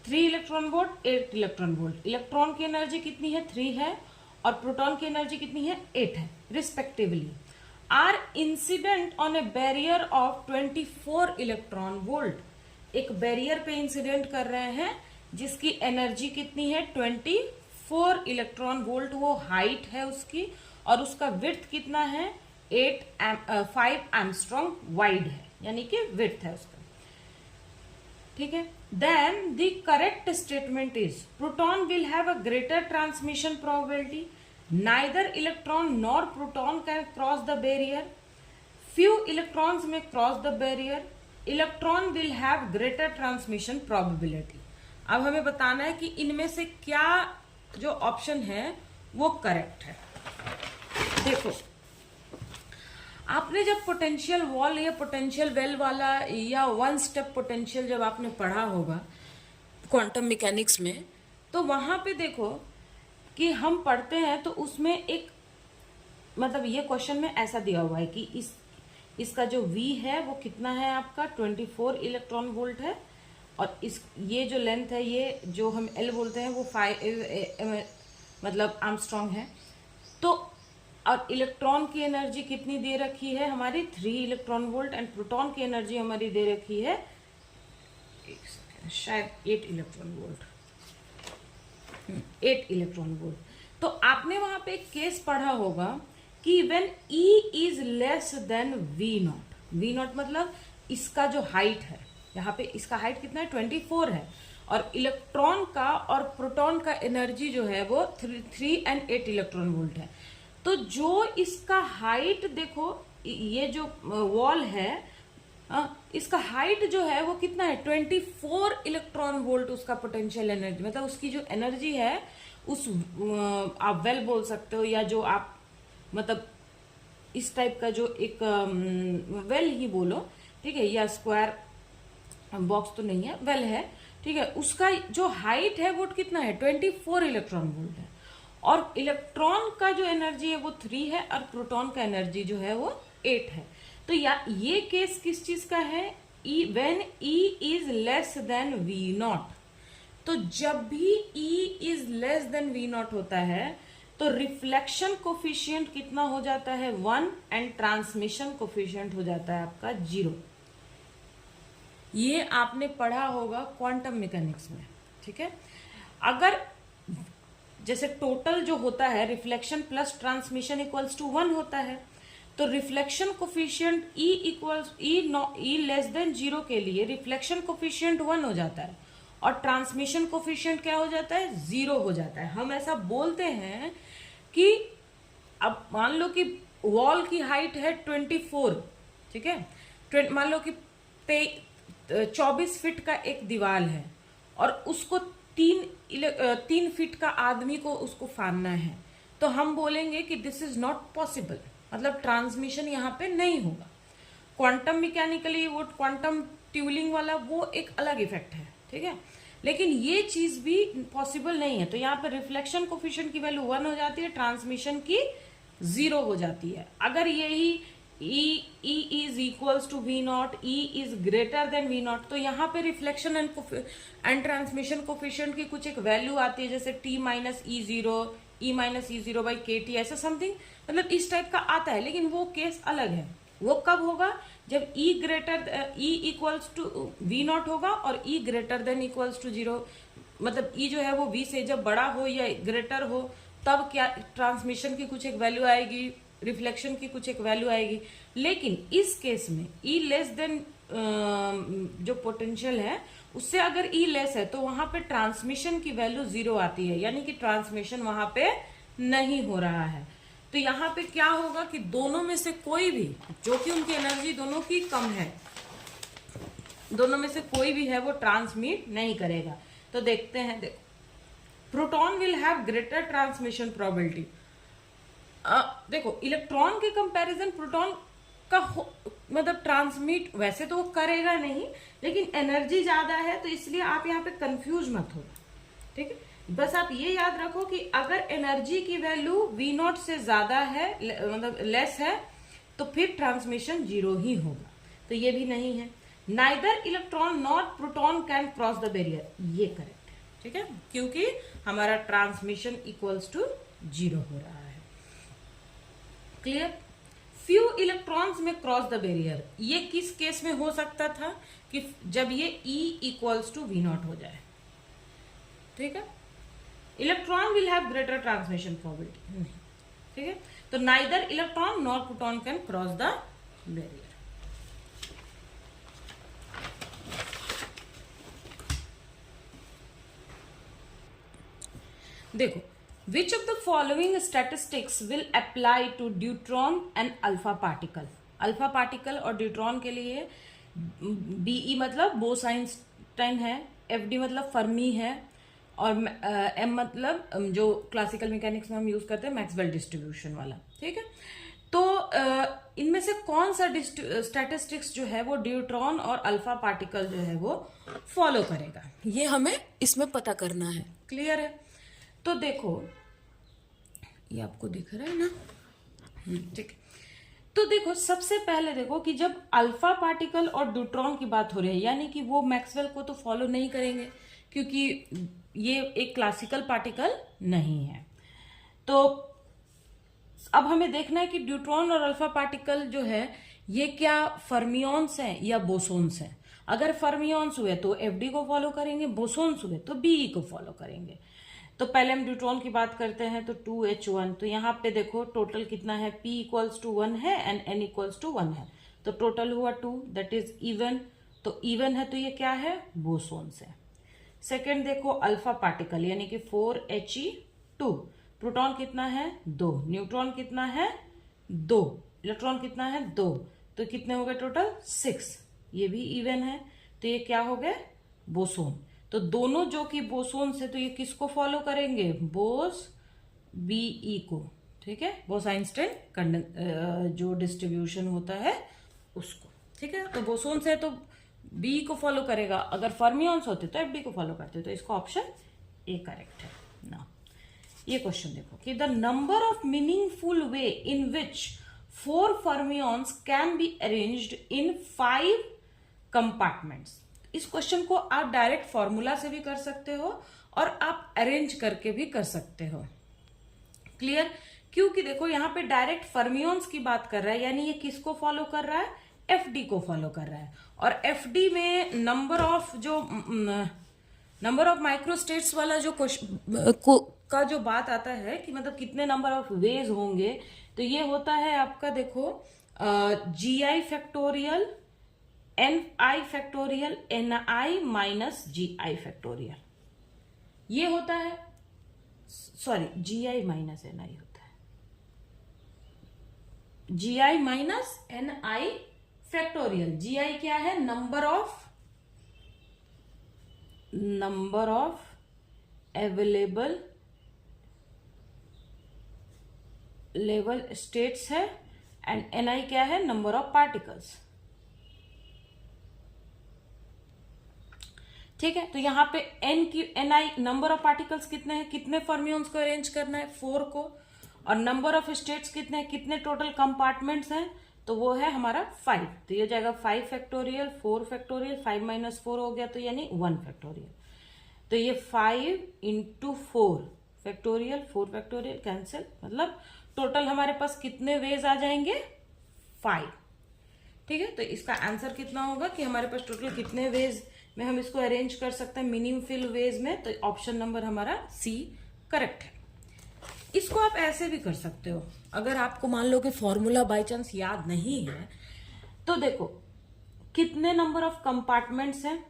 3 electron volt 8 electron volt. Electron की एनर्जी कितनी है 3 है, और प्रोटॉन की एनर्जी कितनी है 8 है respectively, are incident on a barrier of 24 electron volt. एक बैरियर पे इंसिडेंट कर रहे हैं जिसकी एनर्जी कितनी है 24 इलेक्ट्रॉन वोल्ट, वो हाइट है उसकी, और उसका विड्थ कितना है 5 एंगस्ट्रॉम वाइड है, यानी कि विड्थ है उसका। ठीक है, then the correct statement is proton will have a greater transmission probability, neither electron nor proton can cross the barrier, few electrons में cross the barrier, electron will have greater transmission probability. अब हमें बताना है कि इनमें से क्या जो ऑप्शन है वो करेक्ट है। देखो, आपने जब पोटेंशियल वॉल या पोटेंशियल वेल वाला या वन स्टेप पोटेंशियल जब आपने पढ़ा होगा क्वांटम मैकेनिक्स में, तो वहां पे देखो कि हम पढ़ते हैं तो उसमें एक मतलब ये क्वेश्चन में ऐसा दिया हुआ है कि इसका जो V है वो कितना है आपका 24 इलेक्ट्रॉन वोल्ट है, और इस ये जो लेंथ है ये जो हम L बोलते हैं वो 5 मतलब आर्मस्ट्रॉन्ग है। तो और इलेक्ट्रॉन की एनर्जी कितनी दे रखी है हमारी 3 इलेक्ट्रॉन वोल्ट, एंड प्रोटॉन की एनर्जी हमारी दे रखी है शायद 8 इलेक्ट्रॉन वोल्ट, 8 इलेक्ट्रॉन वोल्ट। तो आपने वहां पे एक केस पढ़ा होगा कि when E is less then V not मतलब इसका जो हाइट है, यहाँ पे इसका हाइट कितना है 24 है, और इलेक्ट्रॉन का और प्रोटॉन का एनर्जी जो है वो 3 एंड 8 इलेक्ट्रॉन वोल्ट है। तो जो इसका हाइट देखो, ये जो वॉल है इसका हाइट जो है वो कितना है 24 इलेक्ट्रॉन वोल्ट उसका पोटेंशियल एनर्जी, मतलब उसकी जो एनर्जी है उस आप वेल बोल सकते हो, या जो आप मतलब इस टाइप का जो एक वेल ही बोलो, ठीक है, या स्क्वायर बॉक्स तो नहीं है, वेल है, ठीक है, उसका जो हाइट है वो कितना है 24 इलेक्ट्रॉन वोल्ट है, और इलेक्ट्रॉन का जो एनर्जी है वो 3 है, और प्रोटॉन का एनर्जी जो है वो 8 है। तो ये केस किस चीज का है, when E is less than V naught, तो जब भी E is less than V naught होता है तो रिफ्लेक्शन कोफिशिएंट कितना हो जाता है 1 एंड ट्रांसमिशन कोफिशिएंट हो जाता है आपका 0। ये आपने पढ़ा होगा क्वांटम मैकेनिक्स में, ठीक है। अगर जैसे टोटल जो होता है reflection plus transmission equals to 1 होता है, तो reflection coefficient E equals E less than 0 के लिए रिफ्लेक्शन कोफिशिएंट 1 हो जाता है और ट्रांसमिशन कोफिशिएंट क्या हो जाता है 0 हो जाता है। हम ऐसा बोलते हैं कि अब मान लो कि वॉल की हाइट है 24, ठीक है, मान लो कि 24 फीट का एक दीवार है और उसको 3 फीट का आदमी को उसको फाड़ना है, तो हम बोलेंगे कि दिस इज नॉट पॉसिबल, मतलब ट्रांसमिशन यहाँ पे नहीं होगा। क्वांटम मैकेनिकली वो क्वांटम ट्यूलिंग वाला वो एक अलग इफेक्ट है, ठीक है, लेकिन ये चीज भी पॉसिबल नहीं है। तो यहाँ पे रिफ्लेक्शन कोफिशिएंट की वैल्यू 1 हो जाती है, ट्रांसमिशन की 0 हो जाती है। अगर यही E is equals to V naught, E is greater than V naught, तो यहाँ पे रिफ्लेक्शन एंड ट्रांसमिशन कोफिशिएंट की कुछ एक वैल्यू आती है, जैसे T minus E0, E minus E0 by KT, ऐसा समथिंग, मतलब इस टाइप का आता है। लेकिन वो केस अलग है, वो कब होगा जब E equals to V naught होगा और E greater than equals to 0, मतलब E जो है वो V से जब बड़ा हो या ग्रेटर हो, तब क्या ट्रांसमिशन की कुछ एक वैल्यू आएगी, रिफ्लेक्शन की कुछ एक वैल्यू आएगी। लेकिन इस केस में E लेस देन जो पोटेंशियल है उससे अगर E लेस है तो वहां पे ट्रांसमिशन की वैल्यू 0 आती है, यानी कि ट्रांसमिशन वहां पे नहीं हो रहा है। तो यहाँ पे क्या होगा कि दोनों में से कोई भी, जो कि उनकी एनर्जी दोनों की कम है, दोनों में से कोई भी है वो ट्रांसमिट नहीं करेगा। तो देखते हैं, देखो, proton will have greater transmission probability. देखो इलेक्ट्रॉन के कंपैरिजन प्रोटॉन का मतलब ट्रांसमिट वैसे तो वो करेगा नहीं, लेकिन एनर्जी ज्यादा है, तो इसलिए आप यहाँ पे कंफ्यूज मत हो, ठीक है। बस आप ये याद रखो कि अगर एनर्जी की वैल्यू वी नॉट से ज्यादा है, मतलब लेस है, तो फिर ट्रांसमिशन 0 ही होगा। तो ये भी नहीं है। Neither electron not proton can cross the barrier, ये करेक्ट है, ठीक है, क्योंकि हमारा ट्रांसमिशन इक्वल्स टू 0 हो रहा है। क्लियर। फ्यू इलेक्ट्रॉन्स में क्रॉस द बैरियर, ये किस केस में हो सकता था कि जब ये E equals to V naught हो जाए, ठीक है। Electron will have greater transmission probability, नहीं, ठीक है। तो neither electron nor proton can cross the barrier. देखो, which of the following statistics will apply to deuteron and alpha particle? Alpha particle और ड्यूट्रॉन के लिए BE मतलब बोस-आइंस्टाइन है, FD मतलब फर्मी है, और M मतलब जो क्लासिकल मैकेनिक्स में हम यूज करते हैं मैक्सवेल डिस्ट्रीब्यूशन वाला, ठीक है। तो इनमें से कौन सा स्टैटिस्टिक्स जो है वो ड्यूट्रॉन और अल्फा पार्टिकल जो है वो फॉलो करेगा, ये हमें इसमें पता करना है। क्लियर है। तो देखो, ये आपको दिख रहा है ना, ठीक है। तो देखो, सबसे पहले देखो कि जब अल्फा पार्टिकल और ड्यूट्रॉन की बात हो रही है, यानी कि वो मैक्सवेल को तो फॉलो नहीं करेंगे क्योंकि ये एक क्लासिकल पार्टिकल नहीं है। तो अब हमें देखना है कि ड्यूट्रॉन और अल्फा पार्टिकल जो है ये क्या फर्मियॉन्स हैं या बोसोन्स हैं। अगर फर्मियॉन्स हुए तो FD को फॉलो करेंगे, बोसोन्स हुए तो BE को फॉलो करेंगे। तो पहले हम ड्यूट्रॉन की बात करते हैं, तो 2H1, तो यहाँ पे देखो टोटल कितना है, P इक्वल्स टू 1 है एंड N इक्वल्स टू 1 है, तो टोटल हुआ 2, दैट इज इवन। तो इवन है तो ये क्या है, बोसोन्स है। सेकेंड देखो अल्फा पार्टिकल, यानी कि 4He2, प्रोटॉन कितना है 2, न्यूट्रॉन कितना है 2, इलेक्ट्रॉन कितना है 2, तो कितने हो गए टोटल 6, ये भी इवन है, तो ये क्या हो गए बोसोन। तो दोनों जो कि बोसोन से, तो ये किसको फॉलो करेंगे, बोस BE को, ठीक है, बोस-आइंस्टाइन जो डिस्ट्रीब्यूशन होता है उसको, ठीक है। तो बोसोन से तो BE को फॉलो करेगा, अगर फर्मियॉन्स होते तो FD को फॉलो करते, तो इसका ऑप्शन ए करेक्ट है ना। ये क्वेश्चन देखो कि the number of meaningful way in which 4 fermions can be arranged in 5 compartments. इस क्वेश्चन को आप डायरेक्ट फॉर्मूला से भी कर सकते हो और आप अरेंज करके भी कर सकते हो। क्लियर? क्योंकि देखो यहाँ पे डायरेक्ट फर्मियोन्स की बात कर रहा है, यानी ये किसको फॉलो कर रहा है? एफडी को फॉलो कर रहा है। और एफडी में नंबर ऑफ माइक्रोस्टेट्स वाला जो का जो बात आता है कि मतलब कितने नंबर ऑफ वेज होंगे, तो ये होता है आपका देखो GI factorial NI factorial NI minus GI factorial, ये होता है, सॉरी GI माइनस NI होता है, GI minus NI factorial. GI क्या है? Number of available level states है, एंड NI क्या है? Number of particles. ठीक है, तो यहां पे NI नंबर ऑफ पार्टिकल्स कितने हैं, कितने फर्मियोन्स को अरेंज करना है? 4 को। और नंबर ऑफ स्टेट्स कितने हैं, कितने टोटल कंपार्टमेंट्स हैं? तो वो है हमारा 5। तो ये हो जाएगा 5 फैक्टोरियल 4 फैक्टोरियल 5 माइनस 4 हो गया, तो यानी 1 फैक्टोरियल। तो ये 5 इंटू 4 फैक्टोरियल 4 फैक्टोरियल कैंसिल, मतलब टोटल हमारे पास कितने वेज आ जाएंगे? 5। ठीक है, तो इसका आंसर कितना होगा कि हमारे पास टोटल कितने वेज में हम इसको अरेंज कर सकते हैं मिनिमम फिल वेज में? तो ऑप्शन नंबर हमारा सी करेक्ट है। इसको आप ऐसे भी कर सकते हो, अगर आपको मान लो कि फॉर्मूला बाय चांस याद नहीं है, तो देखो कितने नंबर ऑफ कंपार्टमेंट्स हैं?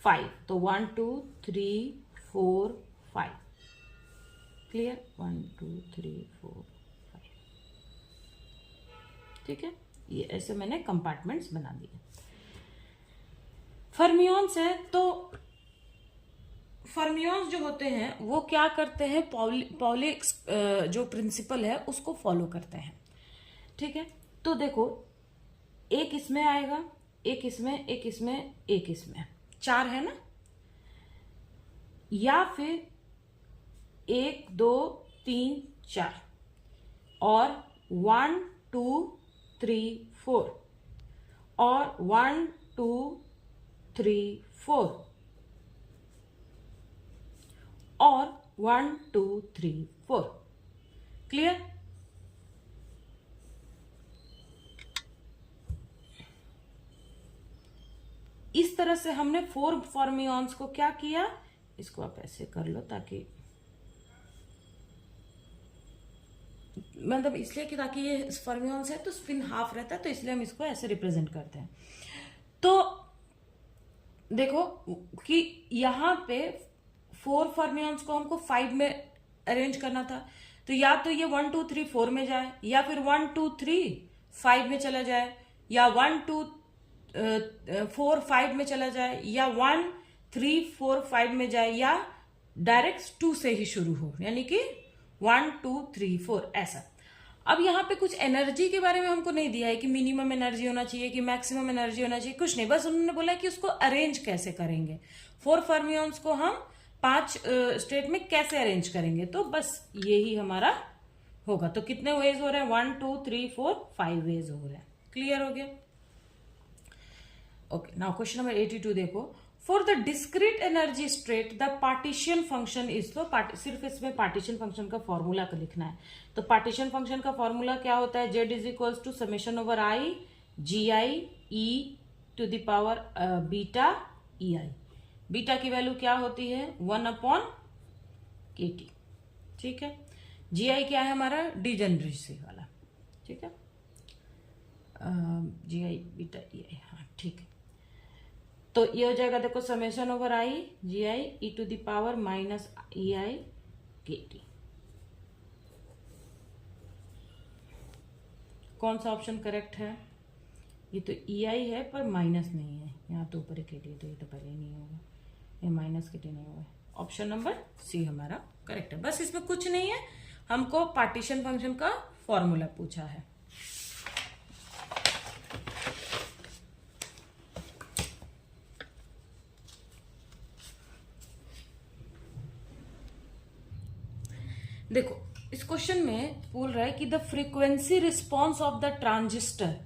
5। तो 1 2 3 4 5। क्लियर? 1 2 3 4 5। ठीक है, ये ऐसे मैंने कंपार्टमेंट्स बना दिए। फर्मियोन्स है, तो फर्मियोन्स जो होते हैं वो क्या करते हैं? पॉली जो प्रिंसिपल है उसको फॉलो करते हैं। ठीक है, तो देखो एक इसमें आएगा, एक इसमें, एक इसमें, एक इसमें, 4 है ना, या फिर 1 2 3 4 और 1 2 3 4 और 1 2 3 4 और 1 2 3 4। क्लियर? इस तरह से हमने 4 फर्मियोन्स को क्या किया, इसको आप ऐसे कर लो ताकि मतलब इसलिए कि ताकि ये फर्मियोन्स है तो स्पिन हाफ रहता है, तो इसलिए हम इसको ऐसे रिप्रेजेंट करते हैं। तो देखो कि यहां पे 4 फर्मियोन्स को हमको 5 में अरेंज करना था, तो या तो ये 1 2 3 4 में जाए, या फिर 1 2 3 5 में चला जाए, या 1 2 4 5 में चला जाए, या 1 3 4 5 में जाए, या डायरेक्ट 2 से ही शुरू हो, यानी कि 1 2 3 4 ऐसा। अब यहाँ पे कुछ एनर्जी के बारे में हमको नहीं दिया है कि मिनिमम एनर्जी होना चाहिए कि मैक्सिमम एनर्जी होना चाहिए, कुछ नहीं, बस उन्होंने बोला कि उसको अरेंज कैसे करेंगे, 4 फर्मियोन्स को हम 5 स्टेट में कैसे अरेंज करेंगे, तो बस यही हमारा होगा। तो कितने वेज हो रहे हैं? 1 2 3 4 5 वेज हो रहे हैं। क्लियर हो गया? ओके, नाउ क्वेश्चन नंबर 82 देखो। For the discrete energy state the partition function is, तो सिर्फ इसमें पार्टीशन फंक्शन का फॉर्मूला का लिखना है। तो पार्टीशन फंक्शन का फॉर्मूला क्या होता है? Z is equals to summation over i GI e to the power beta EI। Beta की वैल्यू क्या होती है? 1/KT। ठीक है, GI क्या है हमारा? डिजेनरेसी वाला। ठीक है, GI बीटा EI, हाँ ठीक है। तो ये हो जाएगा देखो summation over i GI e to the power minus EI KT। कौन सा ऑप्शन करेक्ट है? ये तो EI है पर माइनस नहीं है, यहाँ तो ऊपर KT, तो ये तो पहले नहीं होगा, ये माइनस KT नहीं होगा। ऑप्शन नंबर सी हमारा करेक्ट है। बस इसमें कुछ नहीं है, हमको पार्टीशन फंक्शन का फॉर्मूला पूछा है। देखो इस क्वेश्चन में बोल रहा है कि the frequency response of the transistor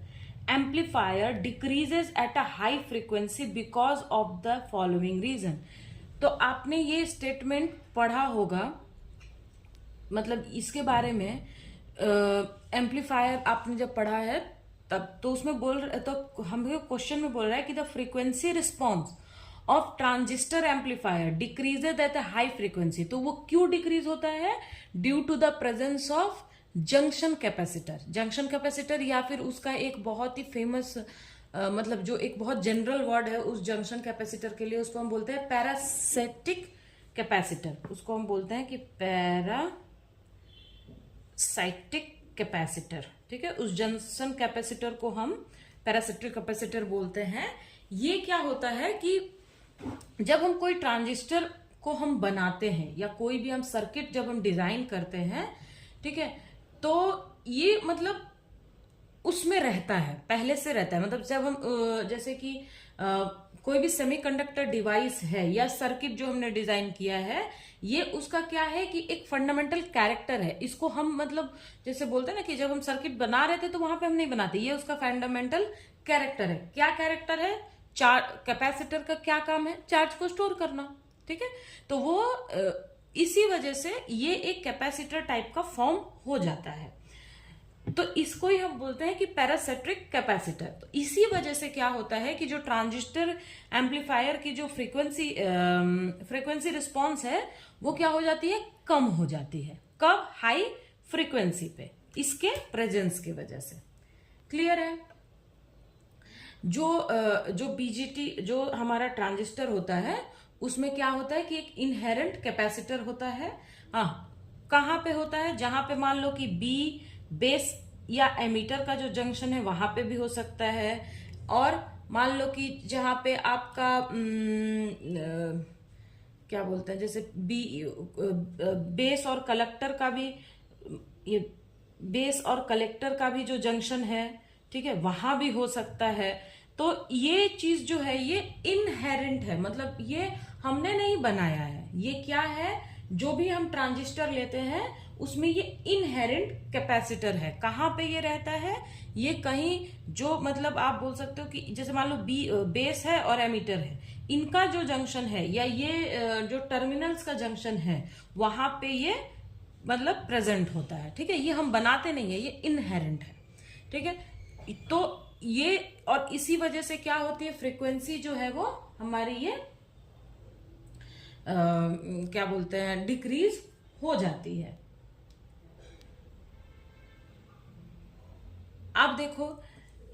amplifier decreases at a high frequency because of the following reason. तो आपने ये स्टेटमेंट पढ़ा होगा, मतलब इसके बारे में एम्पलीफायर आपने जब पढ़ा है तब, तो उसमें तो हमें क्वेश्चन में बोल रहा है कि the frequency response of transistor amplifier decreases at a high frequency. तो वो क्यों डिक्रीज होता है? Due to the presence of junction capacitor. Junction capacitor या फिर उसका एक बहुत ही फेमस मतलब जो एक बहुत जनरल वर्ड है उस जंक्शन कैपेसिटर के लिए, उसको हम बोलते हैं पैरासिटिक कैपेसिटर। उसको हम बोलते हैं कि पैरासाइटिक कैपेसिटर। ठीक है, उस जंक्शन कैपेसिटर को हम पैरासिटिक कैपेसिटर बोलते हैं। ये क्या होता है कि जब हम कोई ट्रांजिस्टर को हम बनाते हैं या कोई भी हम सर्किट जब हम डिजाइन करते हैं, ठीक है, तो ये मतलब उसमें रहता है, पहले से रहता है। मतलब जब हम जैसे कि कोई भी सेमीकंडक्टर डिवाइस है या सर्किट जो हमने डिजाइन किया है, ये उसका क्या है कि एक फंडामेंटल कैरेक्टर है। इसको हम मतलब जैसे बोलते हैं ना कि जब हम सर्किट बना रहे थे तो वहां पे हम नहीं बनाते, ये उसका फंडामेंटल कैरेक्टर है। क्या कैरेक्टर है? चार्ज। कैपेसिटर का क्या काम है? चार्ज को स्टोर करना। ठीक है, तो वो इसी वजह से ये एक कैपेसिटर टाइप का फॉर्म हो जाता है। तो इसको ही हम बोलते हैं कि पैरासिटिक कैपेसिटर। तो इसी वजह से क्या होता है कि जो ट्रांजिस्टर एम्पलीफायर की जो फ्रीक्वेंसी रिस्पॉन्स है वो क्या हो जाती है? कम हो जाती है। कब? हाई फ्रीक्वेंसी पे, इसके प्रेजेंस की वजह से। क्लियर है? जो बीजीटी जो हमारा ट्रांजिस्टर होता है उसमें क्या होता है कि एक इनहेरेंट कैपेसिटर होता है। हाँ, कहाँ पे होता है? जहां पे मान लो कि बी बेस या एमीटर का जो जंक्शन है वहां पे भी हो सकता है, और मान लो कि जहां पे आपका क्या बोलते हैं, जैसे बी बेस और कलेक्टर का भी, ये बेस और कलेक्टर का भी जो जंक्शन है, ठीक है, वहां भी हो सकता है। तो ये चीज जो है ये इनहेरेंट है, मतलब ये हमने नहीं बनाया है। ये क्या है? जो भी हम ट्रांजिस्टर लेते हैं उसमें ये इनहेरेंट कैपेसिटर है। कहाँ पे ये रहता है? ये कहीं जो मतलब आप बोल सकते हो कि जैसे मान लो बेस है और एमीटर है, इनका जो जंक्शन है या ये जो टर्मिनल्स का जंक्शन है वहां पे ये मतलब प्रेजेंट होता है। ठीक है, ये हम बनाते नहीं है, ये इनहेरेंट है। ठीक है, तो ये और इसी वजह से क्या होती है, फ्रीक्वेंसी जो है वो हमारी ये क्या बोलते हैं, डिक्रीज हो जाती है। अब देखो,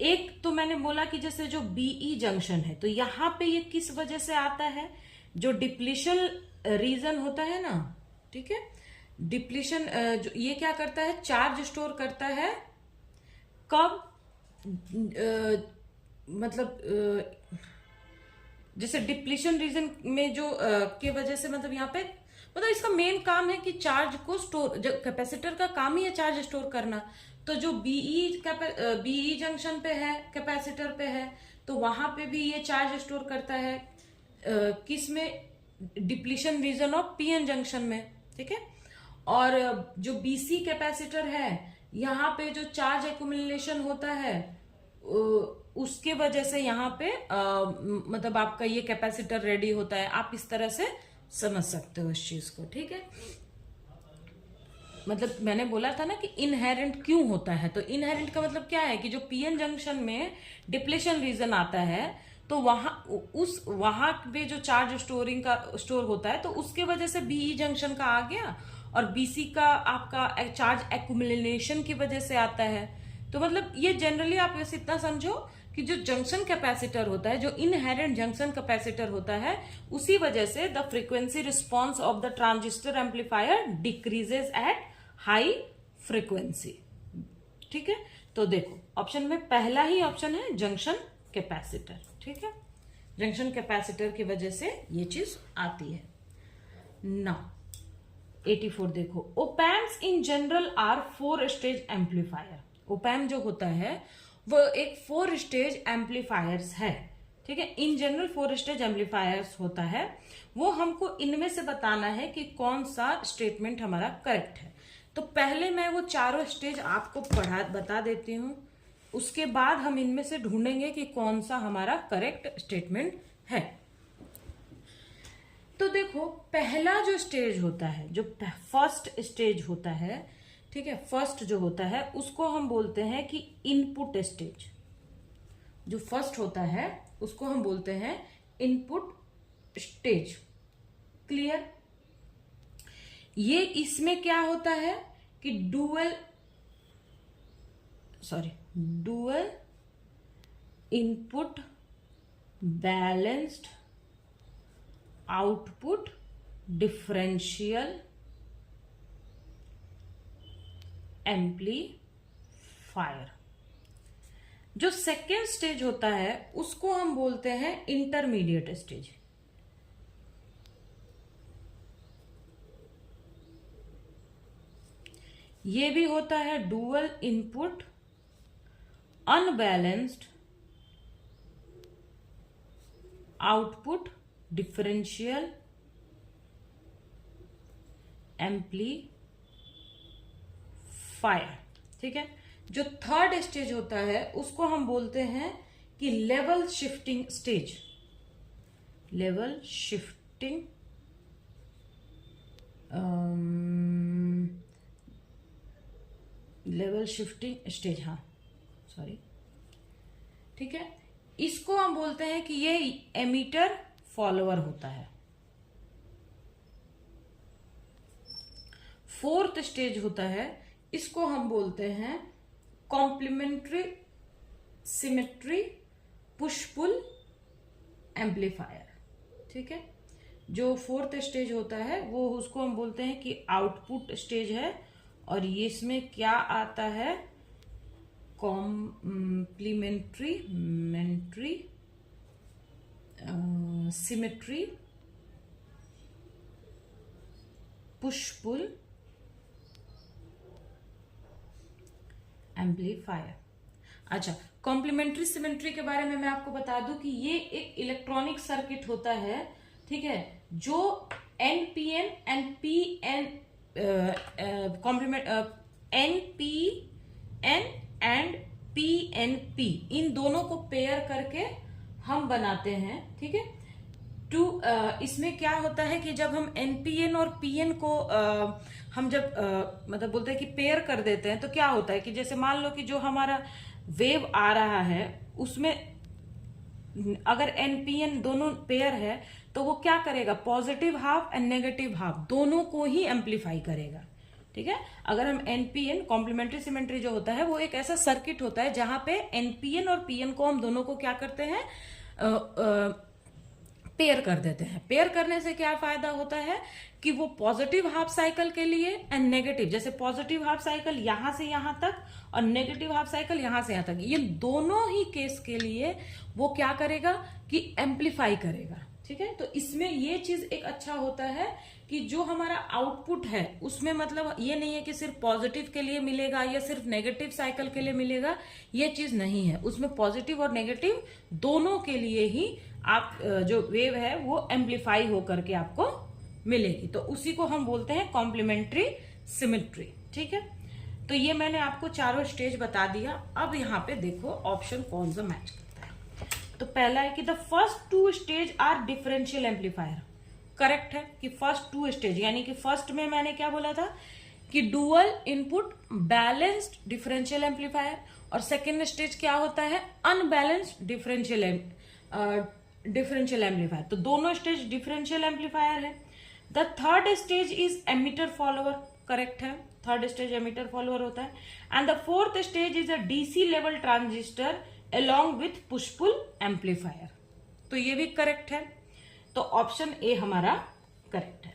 एक तो मैंने बोला कि जैसे जो बीई जंक्शन है तो यहां पे ये किस वजह से आता है? जो डिप्लीशन रीजन होता है ना, ठीक है, डिप्लीशन ये क्या करता है? चार्ज स्टोर करता है। कब? मतलब जैसे डिप्लीशन रीजन में जो के वजह से मतलब यहाँ पे मतलब इसका मेन काम है कि चार्ज को स्टोर, जो कैपेसिटर का काम ही है चार्ज स्टोर करना। तो जो बीई जंक्शन पे है, कैपेसिटर पे है, तो वहां पे भी ये चार्ज स्टोर करता है। किस में? Depletion region of PN junction में। ठीक है, और जो बीसी कैपेसिटर है यहाँ पे जो चार्ज एक्यूमुलेशन होता है उसके वजह से यहाँ पे मतलब आपका ये कैपेसिटर रेडी होता है। आप इस तरह से समझ सकते हो इस चीज को। ठीक है, मतलब मैंने बोला था ना कि इनहेरेंट क्यों होता है, तो इनहेरेंट का मतलब क्या है कि जो पीएन जंक्शन में डिप्लेशन रीजन आता है तो वहां पे जो चार्ज स्टोर होता है तो उसके वजह से बीई जंक्शन का आ गया, और बीसी का आपका चार्ज एक्यूमुलेशन की वजह से आता है। तो मतलब ये जनरली आप वैसे इतना समझो कि जो जंक्शन कैपेसिटर होता है, जो इनहेरेंट जंक्शन कैपेसिटर होता है, उसी वजह से the frequency response of the transistor amplifier decreases at high frequency. ठीक है, तो देखो ऑप्शन में पहला ही ऑप्शन है जंक्शन कैपेसिटर। ठीक है, जंक्शन कैपेसिटर की वजह से ये चीज आती है ना। 84 देखो, ओपैम्स in general R 4 stage amplifier. ओपैम जो होता है वो एक 4 स्टेज एम्पलीफायर्स है। ठीक है, इन जनरल 4 स्टेज एम्पलीफायर्स होता है। वो हमको इनमें से बताना है कि कौन सा स्टेटमेंट हमारा करेक्ट है। तो पहले मैं वो चारों स्टेज आपको बता देती हूँ। उसके बाद हम इनमें से ढूंढेंगे कि कौन सा हमारा करेक्ट स्टेटमेंट है। तो देखो, पहला जो स्टेज होता है, जो फर्स्ट स्टेज होता है, ठीक है, फर्स्ट जो होता है उसको हम बोलते हैं कि इनपुट स्टेज। जो फर्स्ट होता है उसको हम बोलते हैं इनपुट स्टेज। क्लियर? ये इसमें क्या होता है कि dual input balanced output differential amplifier. जो सेकेंड स्टेज होता है उसको हम बोलते हैं इंटरमीडिएट स्टेज। ये भी होता है dual input unbalanced output differential amplifier. ठीक है। जो थर्ड स्टेज होता है उसको हम बोलते हैं कि level shifting stage. Level shifting stage, हाँ सॉरी, ठीक है। इसको हम बोलते हैं कि ये एमीटर फॉलोअर होता है। फोर्थ स्टेज होता है, इसको हम बोलते हैं complementary symmetry push pull amplifier. ठीक है। जो फोर्थ स्टेज होता है वो उसको हम बोलते हैं कि आउटपुट स्टेज है, और ये इसमें क्या आता है, complementary symmetry push pull amplifier. अच्छा, कॉम्प्लीमेंट्री सिमेट्री के बारे में मैं आपको बता दूं कि ये एक इलेक्ट्रॉनिक सर्किट होता है, ठीक है, जो NPN and PN complement NPN and PNP, इन दोनों को पेयर करके हम बनाते हैं। ठीक है। इसमें क्या होता है कि जब हम एनपीएन और पीएन को हम जब मतलब बोलते हैं कि पेयर कर देते हैं, तो क्या होता है कि जैसे मान लो कि जो हमारा वेव आ रहा है उसमें अगर एनपीएन दोनों पेयर है तो वो क्या करेगा, positive half and negative half दोनों को ही एम्पलीफाई करेगा। ठीक है। अगर हम एनपीएन कॉम्प्लीमेंट्री सिमेट्री जो होता है वो एक ऐसा सर्किट होता है जहां पे एनपीएन और पीएन को हम दोनों को क्या करते हैं, पेयर कर देते हैं। पेयर करने से क्या फायदा होता है कि वो पॉजिटिव हाफ साइकिल के लिए एंड नेगेटिव, जैसे पॉजिटिव हाफ साइकिल यहां से यहां तक और नेगेटिव हाफ साइकिल यहां से यहां तक, ये दोनों ही केस के लिए वो क्या करेगा कि एम्पलीफाई करेगा। ठीक है। तो इसमें ये चीज एक अच्छा होता है कि जो हमारा आउटपुट है उसमें मतलब ये नहीं है कि सिर्फ पॉजिटिव के लिए मिलेगा या सिर्फ नेगेटिव साइकिल के लिए मिलेगा, ये चीज नहीं है। उसमें पॉजिटिव और नेगेटिव दोनों के लिए ही आप जो वेव है वो एम्पलीफाई होकर के आपको मिलेगी। तो उसी को हम बोलते हैं कॉम्प्लीमेंट्री सिमेट्री। ठीक है। तो ये मैंने आपको चारों स्टेज बता दिया। अब यहाँ पे देखो ऑप्शन कौन सा मैच करता है। तो पहला है कि the first two stage are differential amplifier. Correct है कि फर्स्ट टू स्टेज, यानी कि फर्स्ट में मैंने क्या बोला था कि dual input balanced differential amplifier, और सेकेंड स्टेज क्या होता है, अनबैलेंस्ड डिफरेंशियल एम्पलीफायर। तो दोनों स्टेज डिफरेंशियल एम्पलीफायर है। The third stage is emitter follower. Correct है, थर्ड स्टेज एमीटर फॉलोअर होता है। And the fourth stage is a DC level transistor along with push pull amplifier. तो ये भी correct है। तो ऑप्शन ए हमारा करेक्ट है।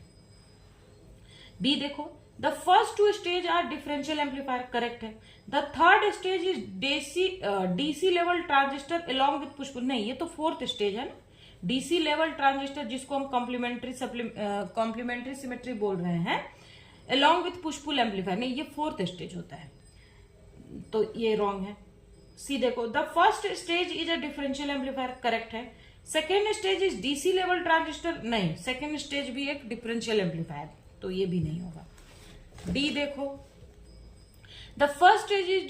बी देखो, the first two stage are differential amplifier. Correct है। The third stage is DC level transistor along with push pull. नहीं, ये तो फोर्थ स्टेज है ना। डीसी लेवल ट्रांजिस्टर जिसको हम कॉम्प्लीमेंट्री सिमेट्री बोल रहे हैं, along with push pull amplifier, नहीं ये फोर्थ स्टेज होता है, तो ये रॉन्ग है। सी देखो, the first stage is a differential amplifier. Correct है। Second stage is DC level transistor. नहीं, सेकेंड स्टेज भी एक डिफरेंशियल एम्पलीफायर, तो ये भी नहीं होगा। डी देखो, the first stage is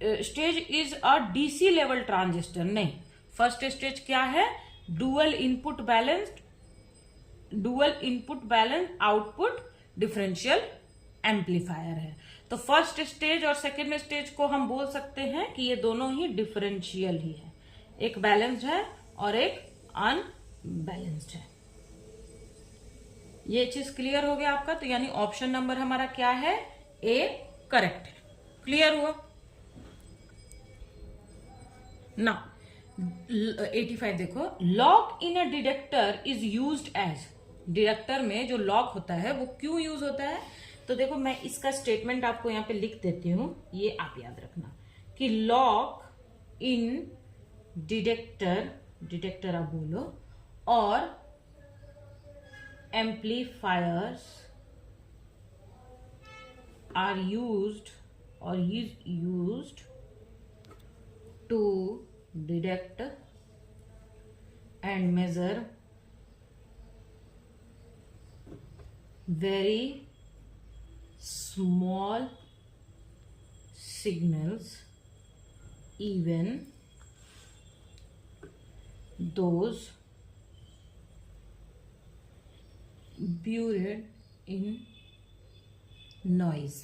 stage is a DC level transistor, नहीं, फर्स्ट स्टेज क्या है, dual input balance output differential amplifier है। तो फर्स्ट स्टेज और सेकेंड स्टेज को हम बोल सकते हैं कि ये दोनों ही डिफरेंशियल ही है, एक बैलेंस्ड है और एक अनबैलेंस्ड है। ये चीज क्लियर हो गया आपका, तो यानी ऑप्शन नंबर हमारा क्या है, ए करेक्ट है। क्लियर हुआ ना। 85 देखो, lock in a detector is used as, detector में जो लॉक होता है वो क्यों यूज होता है, तो देखो मैं इसका स्टेटमेंट आपको यहां पे लिख देती हूं, ये आप याद रखना कि लॉक इन डिटेक्टर आप बोलो, और amplifiers are used to detect and measure very small signals, even those buried in noise।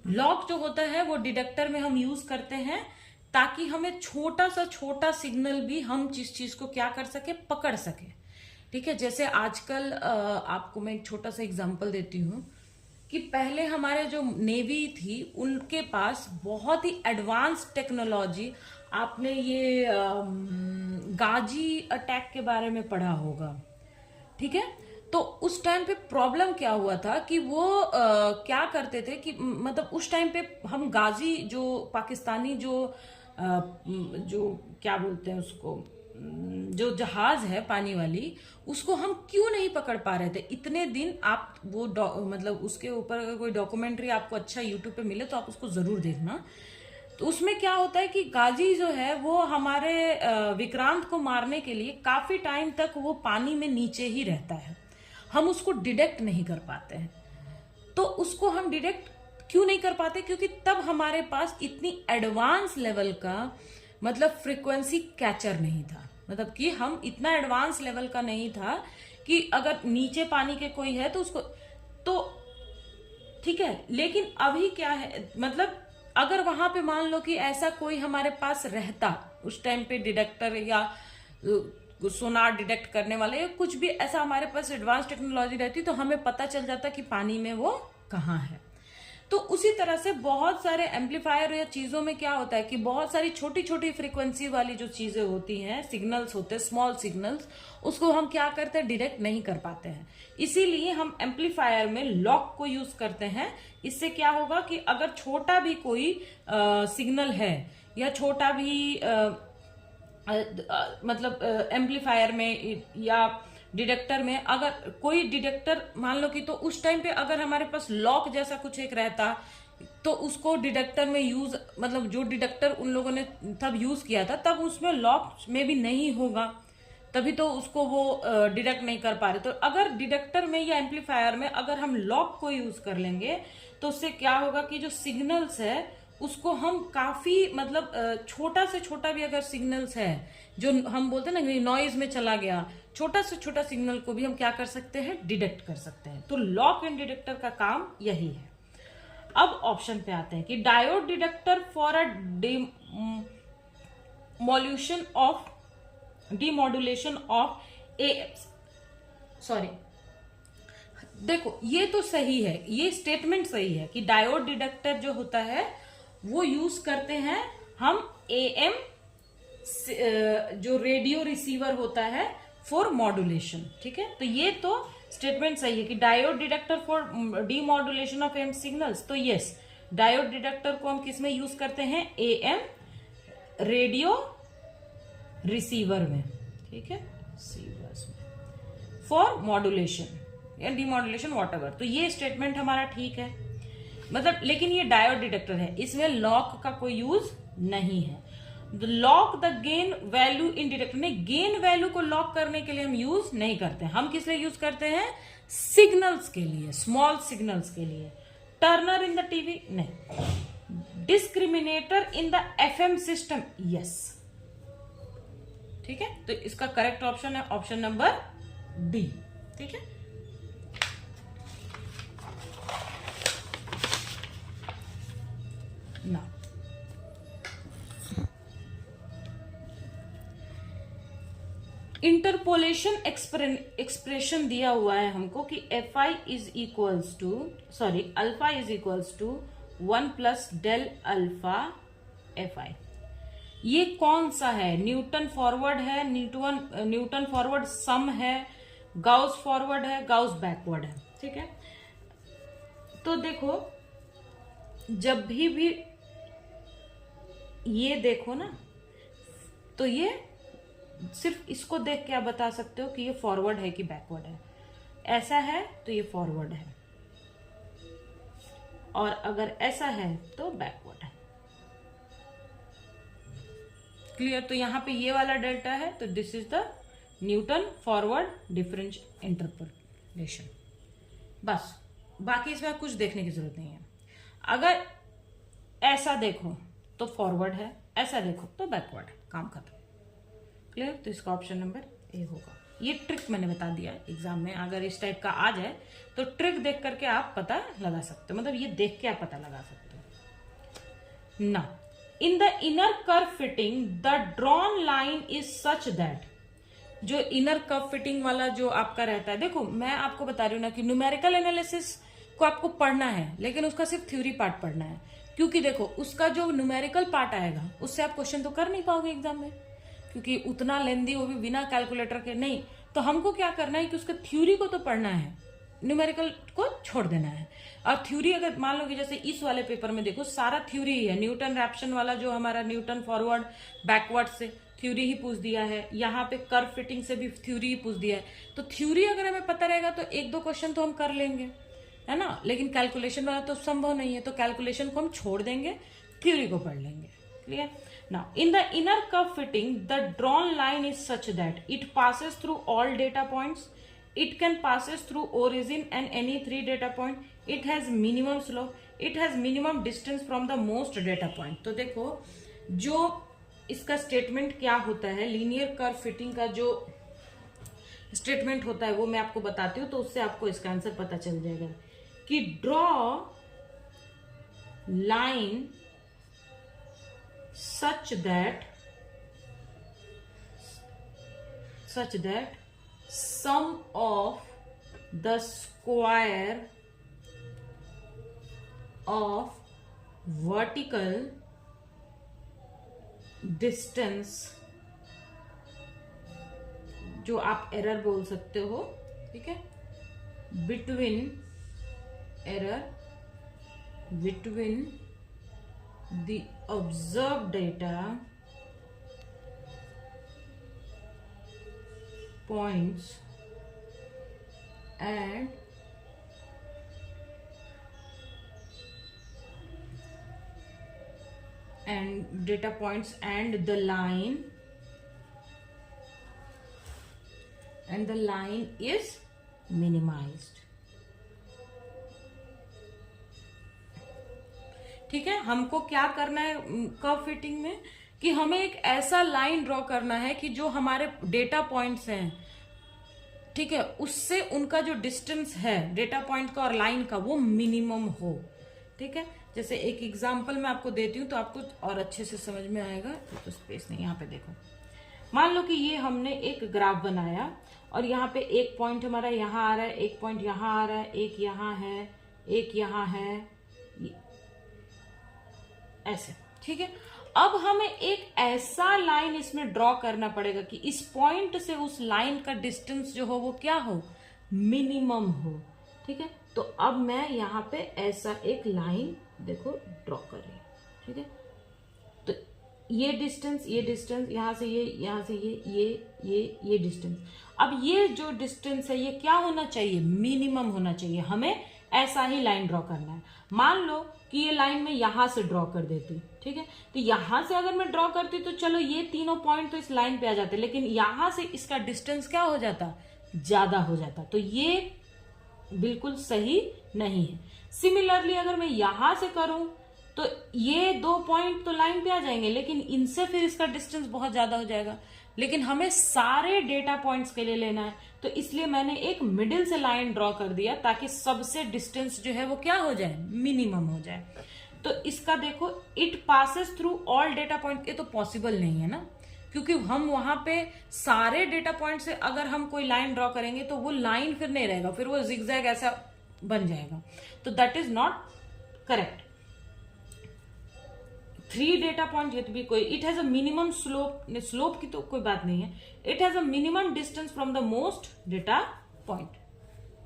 Lock जो होता है वो डिटेक्टर में हम यूज करते हैं ताकि हमें छोटा सिग्नल भी हम जिस चीज को क्या कर सके, पकड़ सके। ठीक है, जैसे आजकल आपको मैं एक छोटा सा एग्जांपल देती हूँ कि पहले हमारे जो नेवी थी उनके पास बहुत ही एडवांस टेक्नोलॉजी, आपने ये गाजी अटैक के बारे में पढ़ा होगा, ठीक है। तो उस टाइम पे प्रॉब्लम क्या हुआ था कि वो क्या करते थे कि मतलब उस टाइम पे हम गाजी जो पाकिस्तानी जो क्या बोलते हैं उसको, जो जहाज है पानी वाली, उसको हम क्यों नहीं पकड़ पा रहे थे इतने दिन। आप वो मतलब उसके ऊपर अगर कोई डॉक्यूमेंट्री आपको अच्छा यूट्यूब पे मिले तो आप उसको जरूर देखना। तो उसमें क्या होता है कि गाजी जो है वो हमारे विक्रांत को मारने के लिए काफी टाइम तक वो पानी में नीचे ही रहता है, हम उसको डिटेक्ट नहीं कर पाते हैं। तो उसको हम डिटेक्ट क्यों नहीं कर पाते, क्योंकि तब हमारे पास इतनी एडवांस लेवल का मतलब फ्रीक्वेंसी कैचर नहीं था, मतलब कि हम इतना एडवांस लेवल का नहीं था कि अगर नीचे पानी के कोई है तो उसको, तो ठीक है। लेकिन अभी क्या है, मतलब अगर वहां पे मान लो कि ऐसा कोई हमारे पास रहता उस टाइम पे, डिटेक्टर या सोनार डिटेक्ट करने वाले या कुछ भी ऐसा हमारे पास एडवांस टेक्नोलॉजी रहती, तो हमें पता चल जाता कि पानी में वो कहाँ है। तो उसी तरह से बहुत सारे एम्पलीफायर या चीजों में क्या होता है कि बहुत सारी छोटी छोटी फ्रीक्वेंसी वाली जो चीजें होती हैं, सिग्नल्स होते हैं, स्मॉल सिग्नल्स, उसको हम क्या करते हैं, डिटेक्ट नहीं कर पाते हैं। इसीलिए हम एम्पलीफायर में लॉक को यूज करते हैं। इससे क्या होगा कि अगर छोटा भी कोई सिग्नल है या छोटा भी मतलब एम्पलीफायर में या डिटेक्टर में अगर कोई डिटेक्टर मान लो कि, तो उस टाइम पे अगर हमारे पास लॉक जैसा कुछ एक रहता तो उसको डिटेक्टर में यूज, मतलब जो डिटेक्टर उन लोगों ने तब यूज किया था तब उसमें लॉक में भी नहीं होगा, तभी तो उसको वो डिटेक्ट नहीं कर पा रहे। तो अगर डिटेक्टर में या एम्पलीफायर में अगर हम लॉक को यूज कर लेंगे तो उससे क्या होगा कि जो सिग्नल्स है उसको हम काफी मतलब छोटा से छोटा भी अगर सिग्नल्स है जो हम बोलते हैं ना नॉइज में चला गया, छोटा से छोटा सिग्नल को भी हम क्या कर सकते हैं, डिटेक्ट कर सकते हैं। तो लॉक एंड डिटेक्टर का काम यही है। अब ऑप्शन पे आते हैं कि diode detector for a demodulation of sorry, देखो ये तो सही है, ये स्टेटमेंट सही है कि डायोड डिटेक्टर जो होता है वो यूज करते हैं हम एएम जो रेडियो रिसीवर होता है फॉर मॉड्यूलेशन, ठीक है। तो ये तो स्टेटमेंट सही है कि diode detector for demodulation of AM signals. तो यस, डायोड डिटेक्टर को हम किस में यूज करते हैं, एएम रेडियो रिसीवर में, ठीक है, रिसीवर्स में फॉर मॉड्यूलेशन या डीमॉड्यूलेशन व्हाटएवर। तो ये स्टेटमेंट हमारा ठीक है, मतलब लेकिन ये डायोड डिटेक्टर है, इसमें लॉक का कोई यूज नहीं है। Lock the gain value in detector में गेन वैल्यू को लॉक करने के लिए हम यूज नहीं करते, हम किस लिए यूज करते हैं, सिग्नल्स के लिए, स्मॉल सिग्नल्स के लिए। टर्नर इन द टीवी नहीं, discriminator in the FM system, yes. ठीक है, तो इसका करेक्ट ऑप्शन है ऑप्शन नंबर डी। ठीक है, ना इंटरपोलेशन एक्सप्रेशन दिया हुआ है हमको कि Fi is equals to alpha is equals to 1 plus del alpha Fi। ये कौन सा है? न्यूटन फॉरवर्ड है, न्यूटन फॉरवर्ड सम है, गाउस फॉरवर्ड है, गाउस बैकवर्ड है। ठीक है, तो देखो जब भी ये देखो ना, तो ये सिर्फ इसको देख के आप बता सकते हो कि ये फॉरवर्ड है कि बैकवर्ड है। ऐसा है तो ये फॉरवर्ड है, और अगर ऐसा है तो बैकवर्ड है। क्लियर? तो यहां पे ये वाला डेल्टा है, तो this is the Newton forward difference interpolation. बस, बाकी इसमें कुछ देखने की जरूरत नहीं है। अगर ऐसा देखो तो फॉरवर्ड है, ऐसा देखो तो बैकवर्ड है, काम खत्म। क्लियर? तो इसका ऑप्शन नंबर ए होगा। ये ट्रिक मैंने बता दिया एग्जाम में, अगर इस टाइप का आ जाए तो ट्रिक देख करके आप पता लगा सकते हो, मतलब ये देख के आप पता लगा सकते हो ना। In the inner curve fitting the drawn line is such that, जो इनर कर्व फिटिंग वाला जो आपका रहता है, देखो मैं आपको बता रही हूँ ना कि न्यूमेरिकल एनालिसिस को आपको पढ़ना है, लेकिन उसका सिर्फ थ्योरी पार्ट पढ़ना है। क्योंकि देखो उसका जो न्यूमेरिकल पार्ट आएगा उससे आप क्वेश्चन तो कर नहीं पाओगे एग्जाम में, क्योंकि उतना लेंदी, वो भी बिना कैलकुलेटर के नहीं। तो हमको क्या करना है कि उसका थ्योरी को तो पढ़ना है, न्यूमेरिकल को छोड़ देना है। और थ्योरी अगर मान लो कि जैसे इस वाले पेपर में देखो सारा थ्योरी ही है, न्यूटन रैप्शन वाला जो हमारा न्यूटन फॉरवर्ड बैकवर्ड से थ्योरी ही पूछ दिया है, यहाँ पे कर्व फिटिंग से भी थ्योरी ही पूछ दिया है। तो थ्योरी अगर हमें पता रहेगा तो एक दो क्वेश्चन तो हम कर लेंगे, है ना, लेकिन कैलकुलेशन वाला तो संभव नहीं है, तो कैलकुलेशन को हम छोड़ देंगे, थ्योरी को पढ़ लेंगे। Clear? Now, in the inner curve fitting, the drawn line is such that it passes through all data points. It can passes through origin and any 3 data point. It has minimum slope. It has minimum distance from the most data point. तो देखो जो इसका statement क्या होता है, linear curve fitting का जो statement होता है वो मैं आपको बताती हूँ, तो उससे आपको इसका आंसर पता चल जाएगा कि draw line such that sum of the square of vertical distance, जो आप एरर बोल सकते हो, ठीक है, between the observed data points and data points and the line is minimized। ठीक है, हमको क्या करना है कर्व फिटिंग में कि हमें एक ऐसा लाइन ड्रॉ करना है कि जो हमारे डेटा पॉइंट्स हैं, ठीक है, उससे उनका जो डिस्टेंस है डेटा पॉइंट का और लाइन का वो मिनिमम हो। ठीक है, जैसे एक एग्जांपल मैं आपको देती हूँ तो आपको और अच्छे से समझ में आएगा। तो स्पेस नहीं, यहाँ पे देखो, मान लो कि ये हमने एक ग्राफ बनाया और यहाँ पे एक पॉइंट हमारा यहाँ आ रहा है, एक पॉइंट यहाँ आ रहा है, एक यहाँ है, एक यहाँ है, ऐसे। ठीक है, अब हमें एक ऐसा लाइन इसमें ड्रॉ करना पड़ेगा कि इस पॉइंट से उस लाइन का डिस्टेंस जो हो वो क्या हो, मिनिमम हो। ठीक है, तो अब मैं यहाँ पे ऐसा एक लाइन देखो ड्रॉ कर रही हूँ। ठीक है, तो ये डिस्टेंस यहाँ से ये, यहाँ से ये डिस्टेंस। अब ये जो डिस्टेंस है ये क्या होना चाहिए, मिनिमम होना चाहिए। हमें ऐसा ही लाइन ड्रॉ करना है। मान लो कि ये लाइन मैं यहां से ड्रॉ कर देती, ठीक है, तो यहां से अगर मैं ड्रॉ करती तो चलो ये तीनों पॉइंट तो इस लाइन पे आ जाते, लेकिन यहां से इसका डिस्टेंस क्या हो जाता, ज्यादा हो जाता, तो ये बिल्कुल सही नहीं है। सिमिलरली अगर मैं यहां से करूं तो ये 2 पॉइंट तो लाइन पे आ जाएंगे, लेकिन इनसे फिर इसका डिस्टेंस बहुत ज्यादा हो जाएगा। लेकिन हमें सारे डेटा पॉइंट्स के लिए लेना है, तो इसलिए मैंने एक मिडिल से लाइन ड्रॉ कर दिया ताकि सबसे डिस्टेंस जो है वो क्या हो जाए, मिनिमम हो जाए। तो इसका देखो, it passes through all data point, ये तो पॉसिबल नहीं है ना, क्योंकि हम वहां पे सारे डेटा पॉइंट से अगर हम कोई लाइन ड्रॉ करेंगे तो वो लाइन फिर नहीं रहेगा, फिर वो जिगजैग ऐसा बन जाएगा, तो that is not correct. 3 data point, ये तो भी कोई, it has a minimum slope, slope की तो कोई बात नहीं है, it has a minimum distance from the most data point.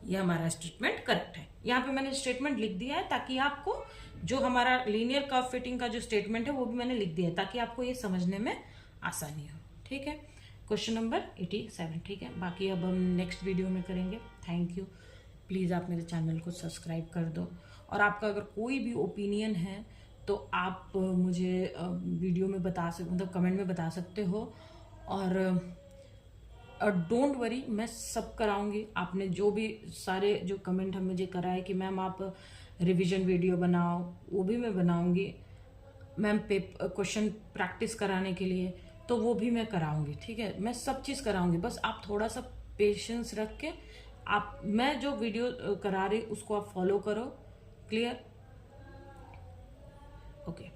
ये हमारा स्टेटमेंट करेक्ट है। यहाँ पे मैंने स्टेटमेंट लिख दिया है ताकि आपको जो हमारा लीनियर कर्व फिटिंग का जो स्टेटमेंट है वो भी मैंने लिख दिया है ताकि आपको ये समझने में आसानी हो। ठीक है, क्वेश्चन नंबर 87। ठीक है, बाकी अब हम नेक्स्ट वीडियो में करेंगे। Thank you. प्लीज़ आप मेरे चैनल को सब्सक्राइब कर दो, और आपका अगर कोई भी ओपिनियन है तो आप मुझे वीडियो में बता सकते, मतलब कमेंट में बता सकते हो। और डोंट वरी, मैं सब कराऊंगी। आपने जो भी सारे जो कमेंट हम मुझे करा है कि मैम आप रिवीजन वीडियो बनाओ, वो भी मैं बनाऊंगी। मैम क्वेश्चन प्रैक्टिस कराने के लिए, तो वो भी मैं कराऊंगी। ठीक है, मैं सब चीज़ कराऊंगी, बस आप थोड़ा सा पेशेंस रख के आप, मैं जो वीडियो करा रही उसको आप फॉलो करो। Clear? Okay,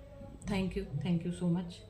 thank you so much.